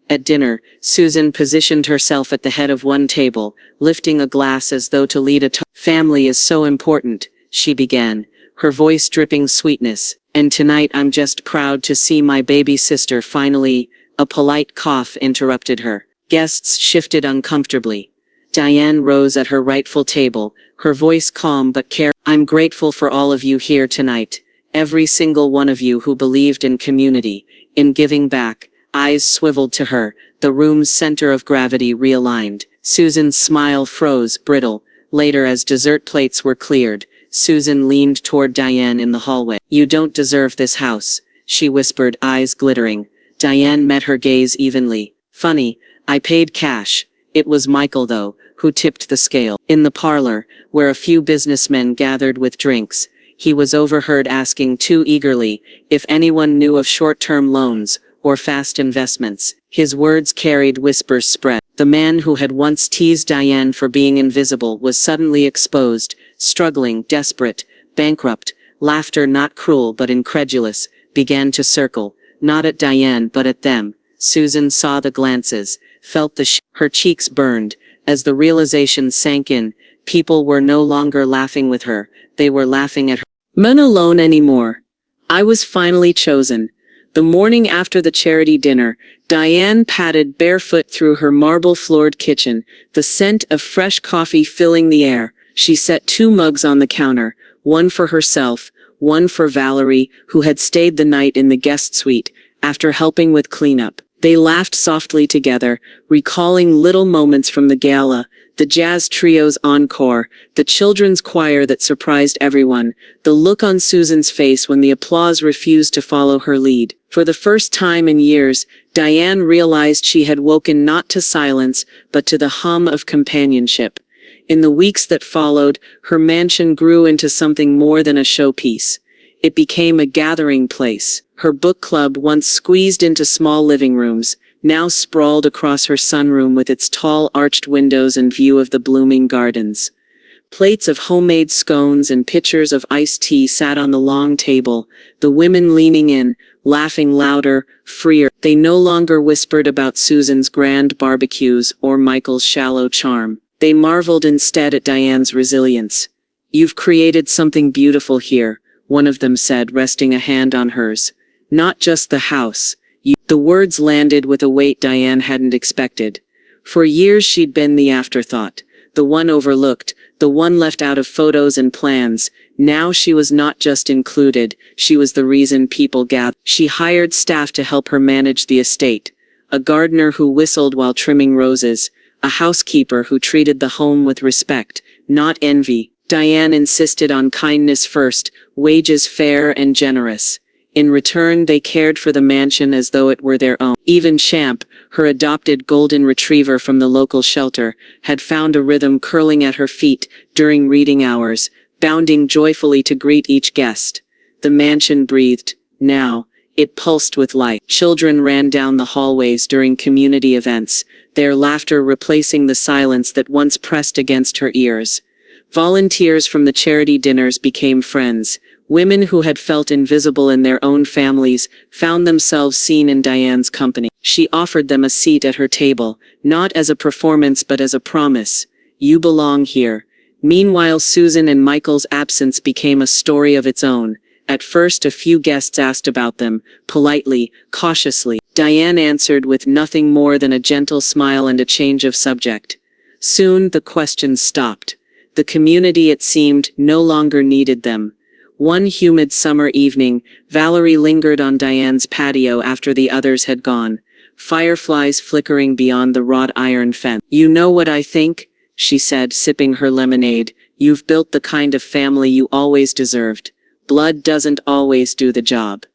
At dinner, Susan positioned herself at the head of one table, lifting a glass as though to lead a toast. "Family is so important," she began, her voice dripping sweetness. "And tonight I'm just proud to see my baby sister finally—" A polite cough interrupted her. Guests shifted uncomfortably. Diane rose at her rightful table, her voice calm but careful. "I'm grateful for all of you here tonight. Every single one of you who believed in community, in giving back." Eyes swiveled to her, the room's center of gravity realigned. Susan's smile froze, brittle. Later, as dessert plates were cleared, Susan leaned toward Diane in the hallway. "You don't deserve this house," she whispered, eyes glittering. Diane met her gaze evenly. "Funny, I paid cash. It was Michael, though, who tipped the scale." In the parlor, where a few businessmen gathered with drinks, he was overheard asking too eagerly if anyone knew of short-term loans or fast investments. His words carried whispers spread. The man who had once teased Diane for being invisible was suddenly exposed, struggling, desperate, bankrupt. Laughter, not cruel but incredulous, began to circle, not at Diane but at them. Susan saw the glances, felt her cheeks burned, as the realization sank in. People were no longer laughing with her, they were laughing at her. "Men alone anymore. I was finally chosen." The morning after the charity dinner, Diane padded barefoot through her marble-floored kitchen, the scent of fresh coffee filling the air. She set 2 mugs on the counter, one for herself, one for Valerie, who had stayed the night in the guest suite, after helping with cleanup. They laughed softly together, recalling little moments from the gala, the jazz trio's encore, the children's choir that surprised everyone, the look on Susan's face when the applause refused to follow her lead. For the first time in years, Diane realized she had woken not to silence, but to the hum of companionship. In the weeks that followed, her mansion grew into something more than a showpiece. It became a gathering place. Her book club, once squeezed into small living rooms, now sprawled across her sunroom with its tall arched windows and view of the blooming gardens. Plates of homemade scones and pitchers of iced tea sat on the long table, the women leaning in, laughing louder, freer. They no longer whispered about Susan's grand barbecues or Michael's shallow charm. They marveled instead at Diane's resilience. "You've created something beautiful here," one of them said, resting a hand on hers. "Not just the house. The words landed with a weight Diane hadn't expected. For years she'd been the afterthought, the one overlooked, the one left out of photos and plans. Now she was not just included, she was the reason people gathered. She hired staff to help her manage the estate. A gardener who whistled while trimming roses, a housekeeper who treated the home with respect, not envy. Diane insisted on kindness first, wages fair and generous. In return, they cared for the mansion as though it were their own. Even Champ, her adopted golden retriever from the local shelter, had found a rhythm curling at her feet during reading hours, bounding joyfully to greet each guest. The mansion breathed. Now, it pulsed with life. Children ran down the hallways during community events, their laughter replacing the silence that once pressed against her ears. Volunteers from the charity dinners became friends. Women who had felt invisible in their own families found themselves seen in Diane's company. She offered them a seat at her table, not as a performance but as a promise. "You belong here." Meanwhile, Susan and Michael's absence became a story of its own. At first, a few guests asked about them, politely, cautiously. Diane answered with nothing more than a gentle smile and a change of subject. Soon, the questions stopped. The community, it seemed, no longer needed them. One humid summer evening, Valerie lingered on Diane's patio after the others had gone, fireflies flickering beyond the wrought iron fence. "You know what I think?" she said, sipping her lemonade. "You've built the kind of family you always deserved. Blood doesn't always do the job."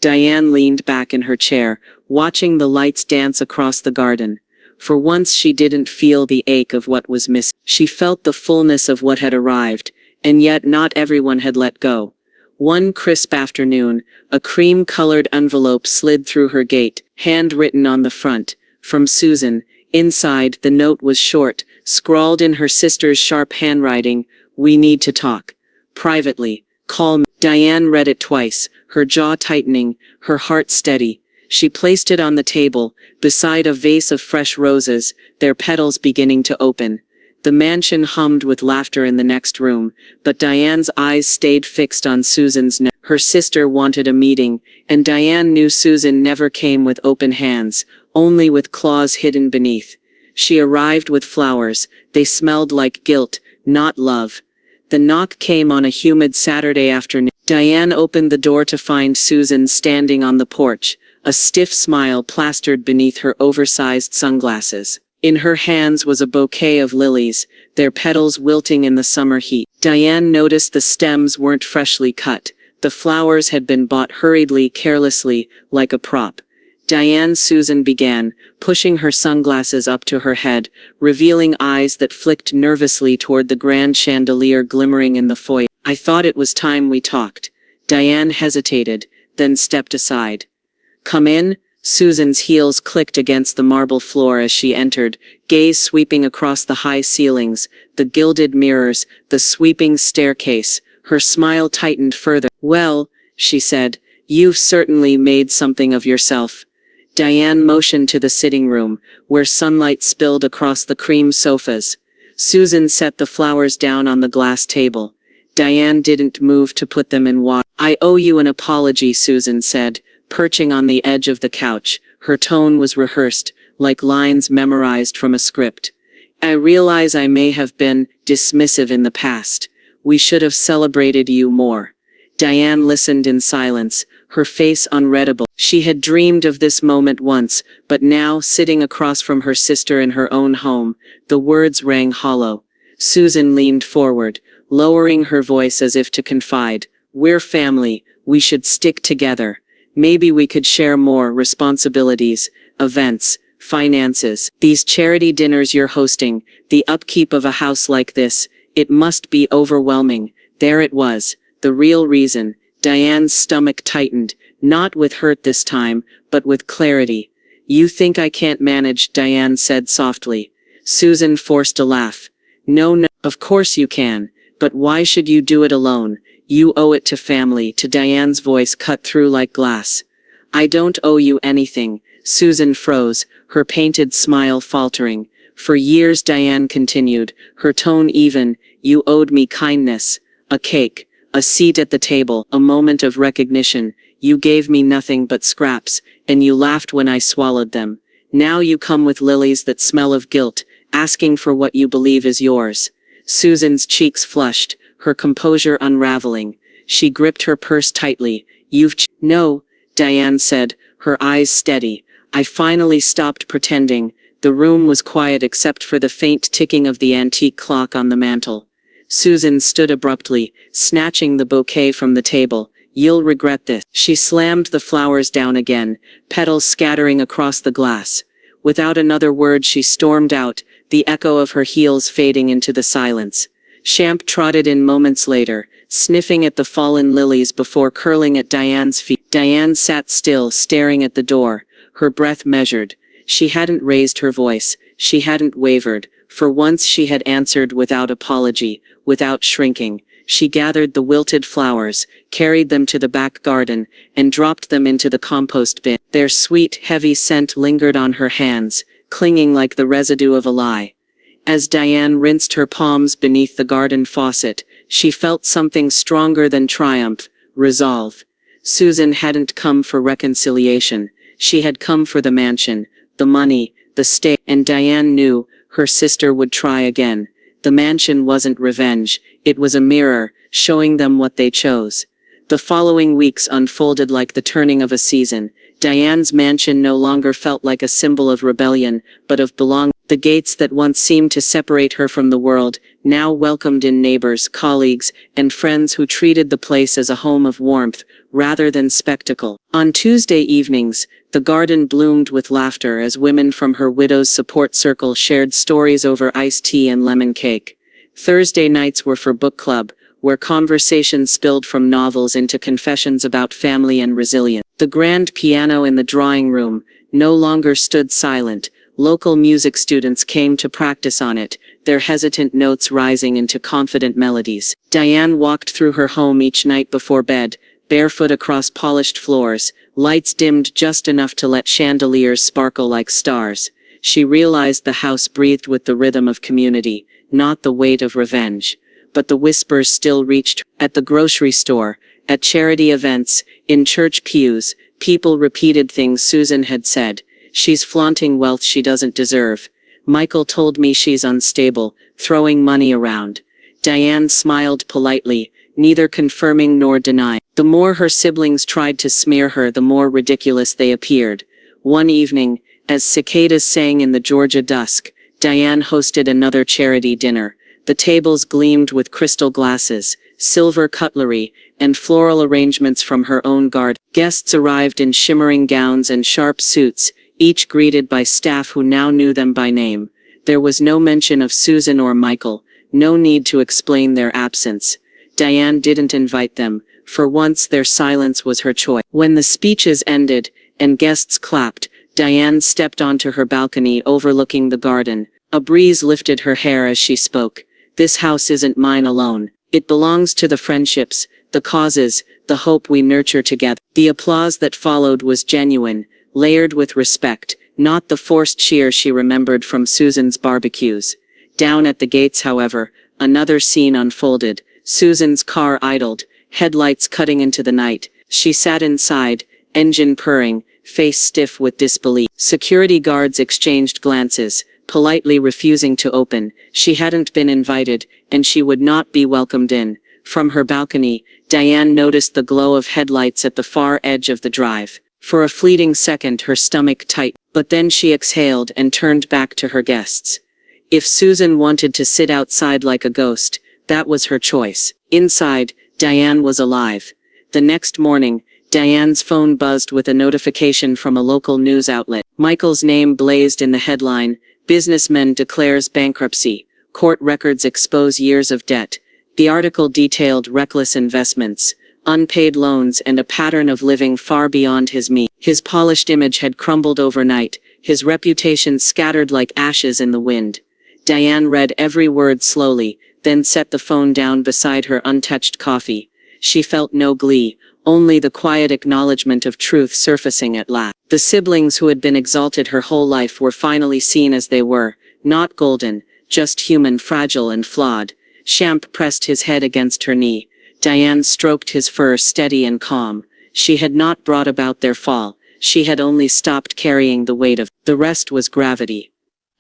Diane leaned back in her chair, watching the lights dance across the garden. For once she didn't feel the ache of what was missing. She felt the fullness of what had arrived, and yet not everyone had let go. One crisp afternoon, a cream-colored envelope slid through her gate, handwritten on the front, "From Susan." Inside, the note was short, scrawled in her sister's sharp handwriting, "We need to talk. Privately. Call me." Diane read it twice, her jaw tightening, her heart steady. She placed it on the table, beside a vase of fresh roses, their petals beginning to open. The mansion hummed with laughter in the next room, but Diane's eyes stayed fixed on Susan's note. Her sister wanted a meeting, and Diane knew Susan never came with open hands, only with claws hidden beneath. She arrived with flowers. They smelled like guilt, not love. The knock came on a humid Saturday afternoon. Diane opened the door to find Susan standing on the porch, a stiff smile plastered beneath her oversized sunglasses. In her hands was a bouquet of lilies, their petals wilting in the summer heat. Diane noticed the stems weren't freshly cut. The flowers had been bought hurriedly, carelessly, like a prop. Susan began, pushing her sunglasses up to her head, revealing eyes that flicked nervously toward the grand chandelier glimmering in the foyer. "I thought it was time we talked." Diane hesitated, then stepped aside. "Come in." Susan's heels clicked against the marble floor as she entered, gaze sweeping across the high ceilings, the gilded mirrors, the sweeping staircase. Her smile tightened further. "Well," she said, "you've certainly made something of yourself." Diane motioned to the sitting room, where sunlight spilled across the cream sofas. Susan set the flowers down on the glass table. Diane didn't move to put them in water. "I owe you an apology," Susan said, perching on the edge of the couch. Her tone was rehearsed, like lines memorized from a script. "I realize I may have been dismissive in the past. We should have celebrated you more." Diane listened in silence, her face unreadable. She had dreamed of this moment once, but now, sitting across from her sister in her own home, the words rang hollow. Susan leaned forward, lowering her voice as if to confide. "We're family. We should stick together. Maybe we could share more responsibilities, events, finances. These charity dinners you're hosting, the upkeep of a house like this, it must be overwhelming." There it was, the real reason. Diane's stomach tightened, not with hurt this time, but with clarity. "You think I can't manage," Diane said softly. Susan forced a laugh. No, of course you can. But why should you do it alone? You owe it to family." To Diane's voice cut through like glass. "I don't owe you anything." Susan froze, her painted smile faltering. "For years," Diane continued, her tone even, "you owed me kindness. A cake, a seat at the table, a moment of recognition. You gave me nothing but scraps, and you laughed when I swallowed them. Now you come with lilies that smell of guilt, asking for what you believe is yours." Susan's cheeks flushed, her composure unraveling. She gripped her purse tightly. "No," Diane said, her eyes steady. "I finally stopped pretending." The room was quiet except for the faint ticking of the antique clock on the mantel. Susan stood abruptly, snatching the bouquet from the table. "You'll regret this." She slammed the flowers down again, petals scattering across the glass. Without another word she stormed out, the echo of her heels fading into the silence. Champ trotted in moments later, sniffing at the fallen lilies before curling at Diane's feet. Diane sat still, staring at the door, her breath measured. She hadn't raised her voice, she hadn't wavered. For once she had answered without apology, without shrinking. She gathered the wilted flowers, carried them to the back garden, and dropped them into the compost bin. Their sweet, heavy scent lingered on her hands, clinging like the residue of a lie. As Diane rinsed her palms beneath the garden faucet, she felt something stronger than triumph, resolve. Susan hadn't come for reconciliation. She had come for the mansion, the money, the stay, and Diane knew her sister would try again. The mansion wasn't revenge, it was a mirror, showing them what they chose. The following weeks unfolded like the turning of a season. Diane's mansion no longer felt like a symbol of rebellion, but of belonging. The gates that once seemed to separate her from the world, now welcomed in neighbors, colleagues, and friends who treated the place as a home of warmth, rather than spectacle. On Tuesday evenings, the garden bloomed with laughter as women from her widow's support circle shared stories over iced tea and lemon cake. Thursday nights were for book club, where conversations spilled from novels into confessions about family and resilience. The grand piano in the drawing room no longer stood silent. Local music students came to practice on it, their hesitant notes rising into confident melodies. Diane walked through her home each night before bed, barefoot across polished floors, lights dimmed just enough to let chandeliers sparkle like stars. She realized the house breathed with the rhythm of community, not the weight of revenge. But the whispers still reached her. At the grocery store, at charity events, in church pews, people repeated things Susan had said. She's flaunting wealth she doesn't deserve. Michael told me she's unstable, throwing money around. Diane smiled politely, neither confirming nor denying. The more her siblings tried to smear her, the more ridiculous they appeared. One evening, as cicadas sang in the Georgia dusk, Diane hosted another charity dinner. The tables gleamed with crystal glasses, silver cutlery, and floral arrangements from her own garden. Guests arrived in shimmering gowns and sharp suits, each greeted by staff who now knew them by name. There was no mention of Susan or Michael, no need to explain their absence. Diane didn't invite them. For once their silence was her choice. When the speeches ended, and guests clapped, Diane stepped onto her balcony overlooking the garden. A breeze lifted her hair as she spoke. This house isn't mine alone. It belongs to the friendships, the causes, the hope we nurture together. The applause that followed was genuine, layered with respect, not the forced cheer she remembered from Susan's barbecues. Down at the gates, however, another scene unfolded. Susan's car idled, headlights cutting into the night. She sat inside, engine purring, face stiff with disbelief. Security guards exchanged glances, politely refusing to open. She hadn't been invited, and she would not be welcomed in. From her balcony, Diane noticed the glow of headlights at the far edge of the drive. For a fleeting second her stomach tightened, but then she exhaled and turned back to her guests. If Susan wanted to sit outside like a ghost, that was her choice. Inside, Diane was alive. The next morning, Diane's phone buzzed with a notification from a local news outlet. Michael's name blazed in the headline, "Businessman declares bankruptcy. Court records expose years of debt." The article detailed reckless investments, unpaid loans, and a pattern of living far beyond his means. His polished image had crumbled overnight, his reputation scattered like ashes in the wind. Diane read every word slowly, then set the phone down beside her untouched coffee. She felt no glee, only the quiet acknowledgement of truth surfacing at last. The siblings who had been exalted her whole life were finally seen as they were, not golden, just human, fragile and flawed. Champ pressed his head against her knee. Diane stroked his fur, steady and calm. She had not brought about their fall. She had only stopped carrying the weight of. The rest was gravity.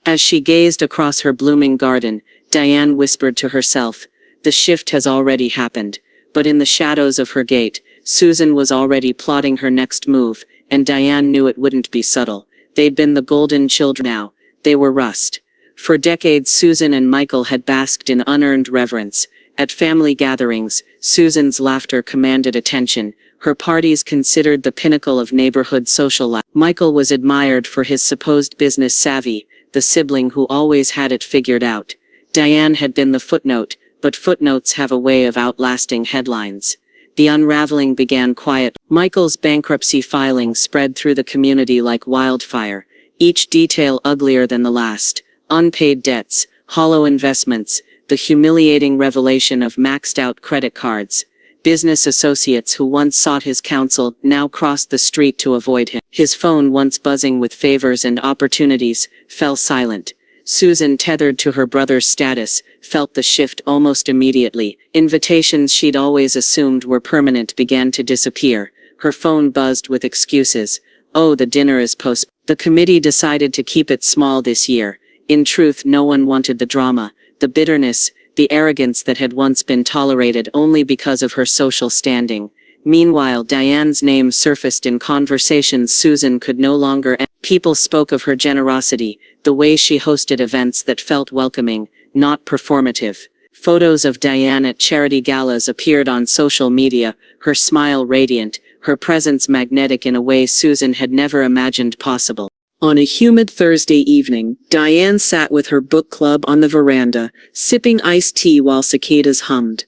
As she gazed across her blooming garden, Diane whispered to herself, "The shift has already happened." But in the shadows of her gate, Susan was already plotting her next move, and Diane knew it wouldn't be subtle. They'd been the golden children now. They were rust. For decades Susan and Michael had basked in unearned reverence. At family gatherings, Susan's laughter commanded attention, her parties considered the pinnacle of neighborhood social life. Michael was admired for his supposed business savvy, the sibling who always had it figured out. Diane had been the footnote, but footnotes have a way of outlasting headlines. The unraveling began quiet. Michael's bankruptcy filing spread through the community like wildfire, each detail uglier than the last. Unpaid debts, hollow investments, the humiliating revelation of maxed-out credit cards. Business associates who once sought his counsel now crossed the street to avoid him. His phone, once buzzing with favors and opportunities, fell silent. Susan, tethered to her brother's status, felt the shift almost immediately. Invitations she'd always assumed were permanent began to disappear. Her phone buzzed with excuses. "Oh, the dinner is postponed." The committee decided to keep it small this year. In truth, no one wanted the drama, the bitterness, the arrogance that had once been tolerated only because of her social standing. Meanwhile, Diane's name surfaced in conversations Susan could no longer end. People spoke of her generosity, the way she hosted events that felt welcoming, not performative. Photos of Diane at charity galas appeared on social media, her smile radiant, her presence magnetic in a way Susan had never imagined possible. On a humid Thursday evening, Diane sat with her book club on the veranda, sipping iced tea while cicadas hummed.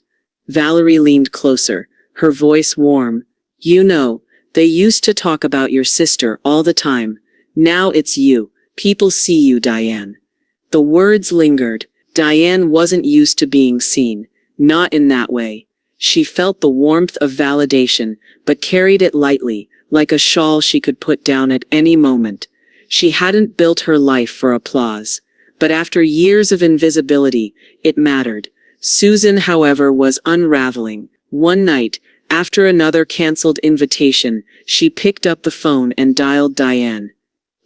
Valerie leaned closer, her voice warm. "You know, they used to talk about your sister all the time. Now it's you. People see you, Diane." The words lingered. Diane wasn't used to being seen. Not in that way. She felt the warmth of validation, but carried it lightly, like a shawl she could put down at any moment. She hadn't built her life for applause. But after years of invisibility, it mattered. Susan, however, was unraveling. One night, after another canceled invitation, she picked up the phone and dialed Diane.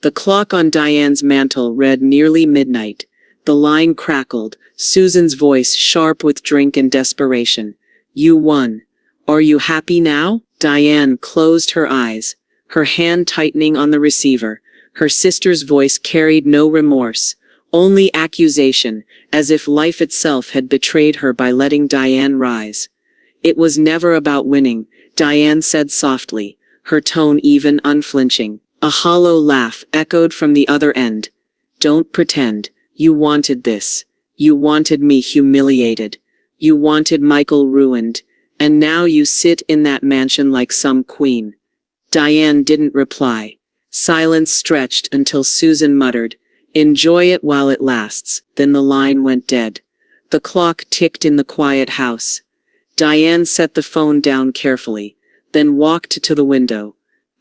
The clock on Diane's mantel read nearly midnight. The line crackled, Susan's voice sharp with drink and desperation. "You won. Are you happy now?" Diane closed her eyes, her hand tightening on the receiver. Her sister's voice carried no remorse, only accusation, as if life itself had betrayed her by letting Diane rise. "It was never about winning," Diane said softly, her tone even unflinching. A hollow laugh echoed from the other end. "Don't pretend. You wanted this. You wanted me humiliated. You wanted Michael ruined. And now you sit in that mansion like some queen." Diane didn't reply. Silence stretched until Susan muttered, "Enjoy it while it lasts." Then the line went dead. The clock ticked in the quiet house. Diane set the phone down carefully, then walked to the window.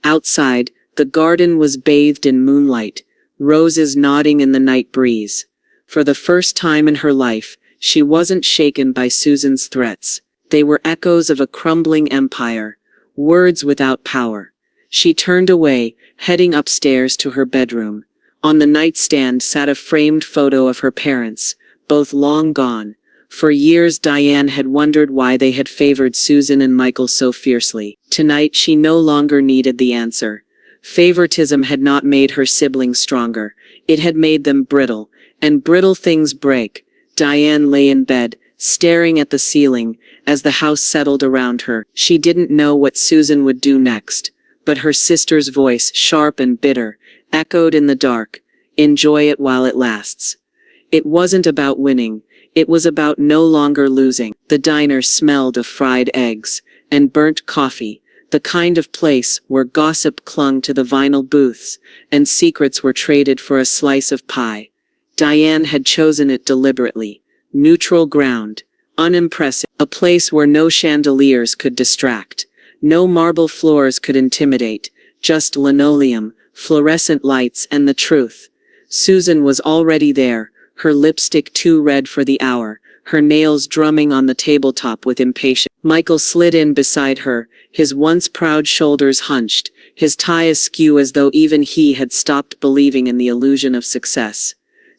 Outside, the garden was bathed in moonlight, roses nodding in the night breeze. For the first time in her life, she wasn't shaken by Susan's threats. They were echoes of a crumbling empire, words without power. She turned away, heading upstairs to her bedroom. On the nightstand sat a framed photo of her parents, both long gone. For years Diane had wondered why they had favored Susan and Michael so fiercely. Tonight she no longer needed the answer. Favoritism had not made her siblings stronger. It had made them brittle, and brittle things break. Diane lay in bed, staring at the ceiling, as the house settled around her. She didn't know what Susan would do next, but her sister's voice, sharp and bitter, echoed in the dark. "Enjoy it while it lasts." It wasn't about winning. It was about no longer losing. The diner smelled of fried eggs and burnt coffee, the kind of place where gossip clung to the vinyl booths and secrets were traded for a slice of pie. Diane had chosen it deliberately. Neutral ground, unimpressive, a place where no chandeliers could distract, no marble floors could intimidate, just linoleum, fluorescent lights, and the truth. Susan was already there, her lipstick too red for the hour, her nails drumming on the tabletop with impatience. Michael slid in beside her, his once proud shoulders hunched, his tie askew as though even he had stopped believing in the illusion of success.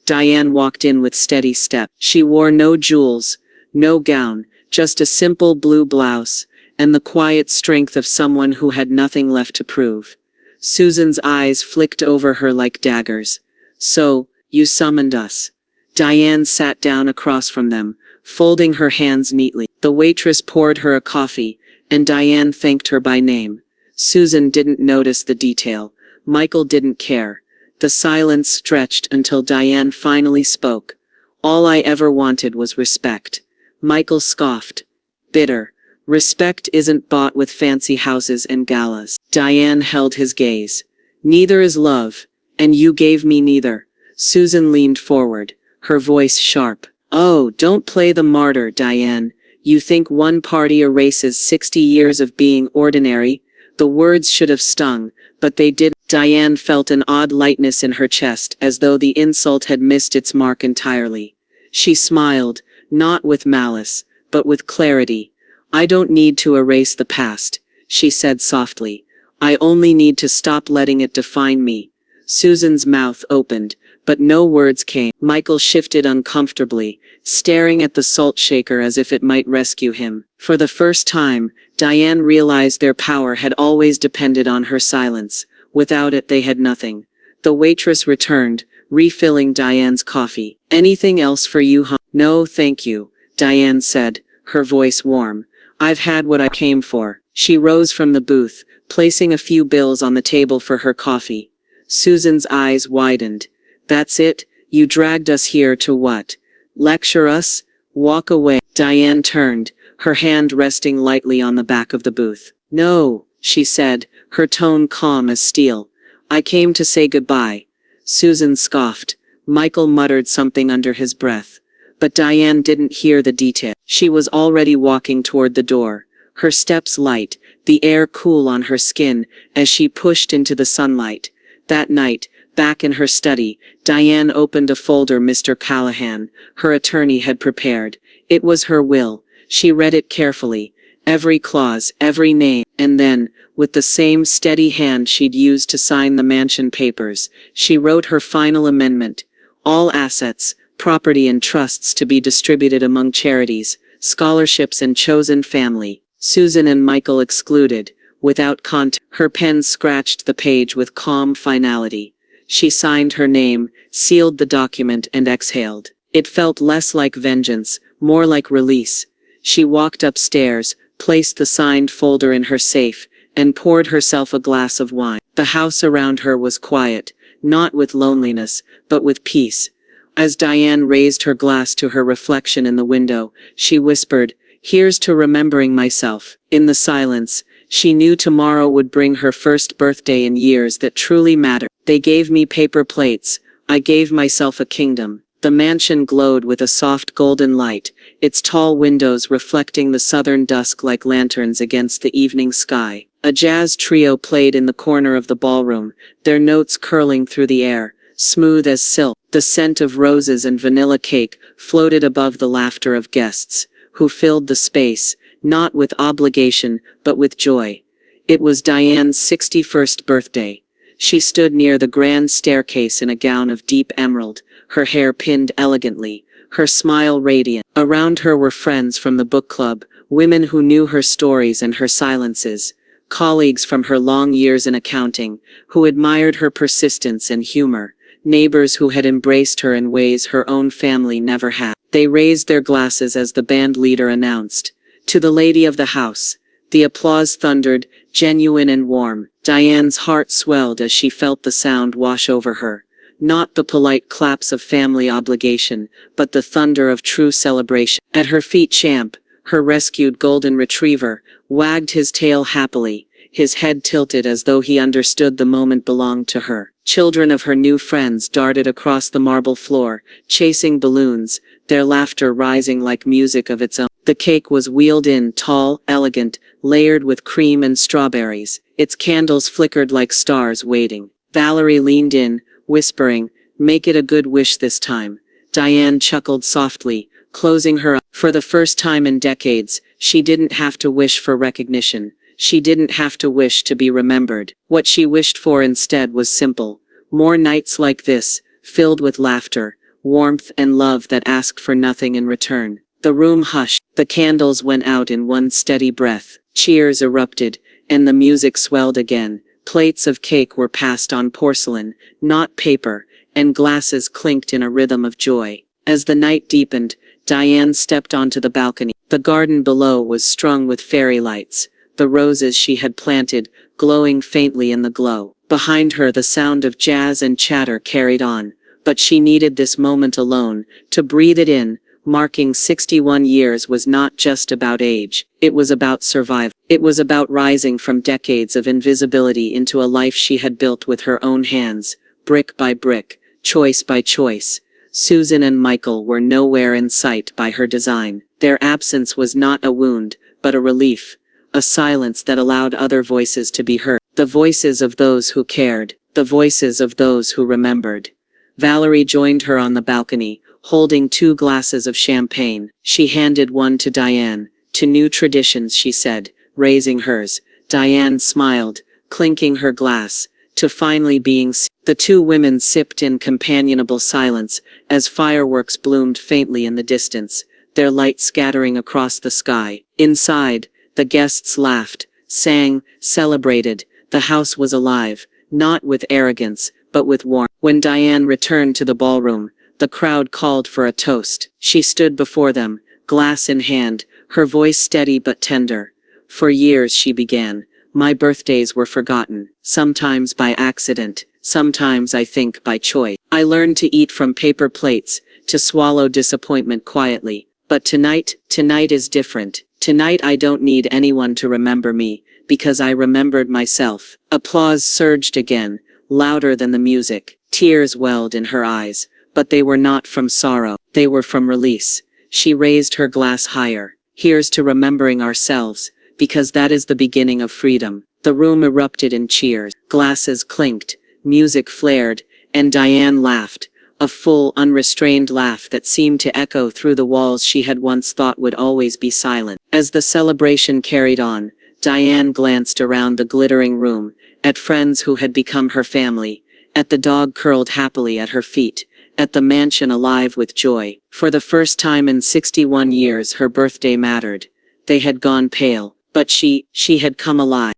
Diane walked in with steady step. She wore no jewels, no gown, just a simple blue blouse, and the quiet strength of someone who had nothing left to prove. Susan's eyes flicked over her like daggers. "So, you summoned us." Diane sat down across from them, folding her hands neatly. The waitress poured her a coffee, and Diane thanked her by name. Susan didn't notice the detail. Michael didn't care. The silence stretched until Diane finally spoke. "All I ever wanted was respect." Michael scoffed. Bitter. "Respect isn't bought with fancy houses and galas." Diane held his gaze. "Neither is love, and you gave me neither." Susan leaned forward, her voice sharp. "Oh, don't play the martyr, Diane. You think one party erases 60 years of being ordinary?" The words should have stung, but they didn't. Diane felt an odd lightness in her chest, as though the insult had missed its mark entirely. She smiled, not with malice, but with clarity. "I don't need to erase the past," she said softly. "I only need to stop letting it define me." Susan's mouth opened, but no words came. Michael shifted uncomfortably, staring at the salt shaker as if it might rescue him. For the first time, Diane realized their power had always depended on her silence. Without it they had nothing. The waitress returned, refilling Diane's coffee. "Anything else for you, huh?" "No, thank you," Diane said, her voice warm. "I've had what I came for." She rose from the booth, placing a few bills on the table for her coffee. Susan's eyes widened. "That's it? You dragged us here to what? Lecture us? Walk away." Diane turned, her hand resting lightly on the back of the booth. "No," she said, her tone calm as steel. "I came to say goodbye." Susan scoffed. Michael muttered something under his breath. But Diane didn't hear the detail. She was already walking toward the door, her steps light, the air cool on her skin as she pushed into the sunlight. That night, back in her study, Diane opened a folder Mr. Callahan, her attorney, had prepared. It was her will. She read it carefully, every clause, every name, and then, with the same steady hand she'd used to sign the mansion papers, she wrote her final amendment. All assets, property and trusts to be distributed among charities, scholarships and chosen family, Susan and Michael excluded, without context. Her pen scratched the page with calm finality. She signed her name, sealed the document and exhaled. It felt less like vengeance, more like release. She walked upstairs, placed the signed folder in her safe, and poured herself a glass of wine. The house around her was quiet, not with loneliness, but with peace. As Diane raised her glass to her reflection in the window, she whispered, "Here's to remembering myself." In the silence, she knew tomorrow would bring her first birthday in years that truly mattered. "They gave me paper plates. I gave myself a kingdom." The mansion glowed with a soft golden light, its tall windows reflecting the southern dusk like lanterns against the evening sky. A jazz trio played in the corner of the ballroom, their notes curling through the air, smooth as silk. The scent of roses and vanilla cake floated above the laughter of guests, who filled the space, not with obligation, but with joy. It was Diane's 61st birthday. She stood near the grand staircase in a gown of deep emerald, her hair pinned elegantly, her smile radiant. Around her were friends from the book club, women who knew her stories and her silences, colleagues from her long years in accounting, who admired her persistence and humor, neighbors who had embraced her in ways her own family never had. They raised their glasses as the band leader announced, "To the lady of the house." The applause thundered, genuine and warm. Diane's heart swelled as she felt the sound wash over her. Not the polite claps of family obligation, but the thunder of true celebration. At her feet Champ, her rescued golden retriever, wagged his tail happily, his head tilted as though he understood the moment belonged to her. Children of her new friends darted across the marble floor, chasing balloons, their laughter rising like music of its own. The cake was wheeled in, tall, elegant, layered with cream and strawberries. Its candles flickered like stars waiting. Valerie leaned in, whispering, "Make it a good wish this time." Diane chuckled softly, closing her eyes. For the first time in decades, she didn't have to wish for recognition. She didn't have to wish to be remembered. What she wished for instead was simple. More nights like this, filled with laughter, warmth and love that asked for nothing in return. The room hushed. The candles went out in one steady breath. Cheers erupted, and the music swelled again. Plates of cake were passed on porcelain, not paper, and glasses clinked in a rhythm of joy. As the night deepened, Diane stepped onto the balcony. The garden below was strung with fairy lights, the roses she had planted, glowing faintly in the glow. Behind her the sound of jazz and chatter carried on, but she needed this moment alone, to breathe it in. Marking 61 years was not just about age, it was about survival. It was about rising from decades of invisibility into a life she had built with her own hands, brick by brick, choice by choice. Susan and Michael were nowhere in sight by her design. Their absence was not a wound, but a relief. A silence that allowed other voices to be heard. The voices of those who cared. The voices of those who remembered. Valerie joined her on the balcony, holding 2 glasses of champagne. She handed one to Diane. "To new traditions," she said, raising hers. Diane smiled, clinking her glass. "To finally being seen." The 2 women sipped in companionable silence, as fireworks bloomed faintly in the distance, their light scattering across the sky. Inside, The guests laughed, sang, celebrated. The house was alive, not with arrogance, but with warmth. When Diane returned to the ballroom, the crowd called for a toast. She stood before them, glass in hand, her voice steady but tender. For years, she began, my birthdays were forgotten, sometimes by accident, sometimes I think by choice. I learned to eat from paper plates, to swallow disappointment quietly. But tonight is different. Tonight I don't need anyone to remember me, because I remembered myself. Applause surged again, louder than the music. Tears welled in her eyes, but they were not from sorrow, they were from release. She raised her glass higher. Here's to remembering ourselves, because that is the beginning of freedom. The room erupted in cheers. Glasses clinked, music flared, and Diane laughed. A full, unrestrained laugh that seemed to echo through the walls she had once thought would always be silent. As the celebration carried on, Diane glanced around the glittering room, at friends who had become her family, at the dog curled happily at her feet, at the mansion alive with joy. For the first time in 61 years her birthday mattered. They had gone pale, but she had come alive.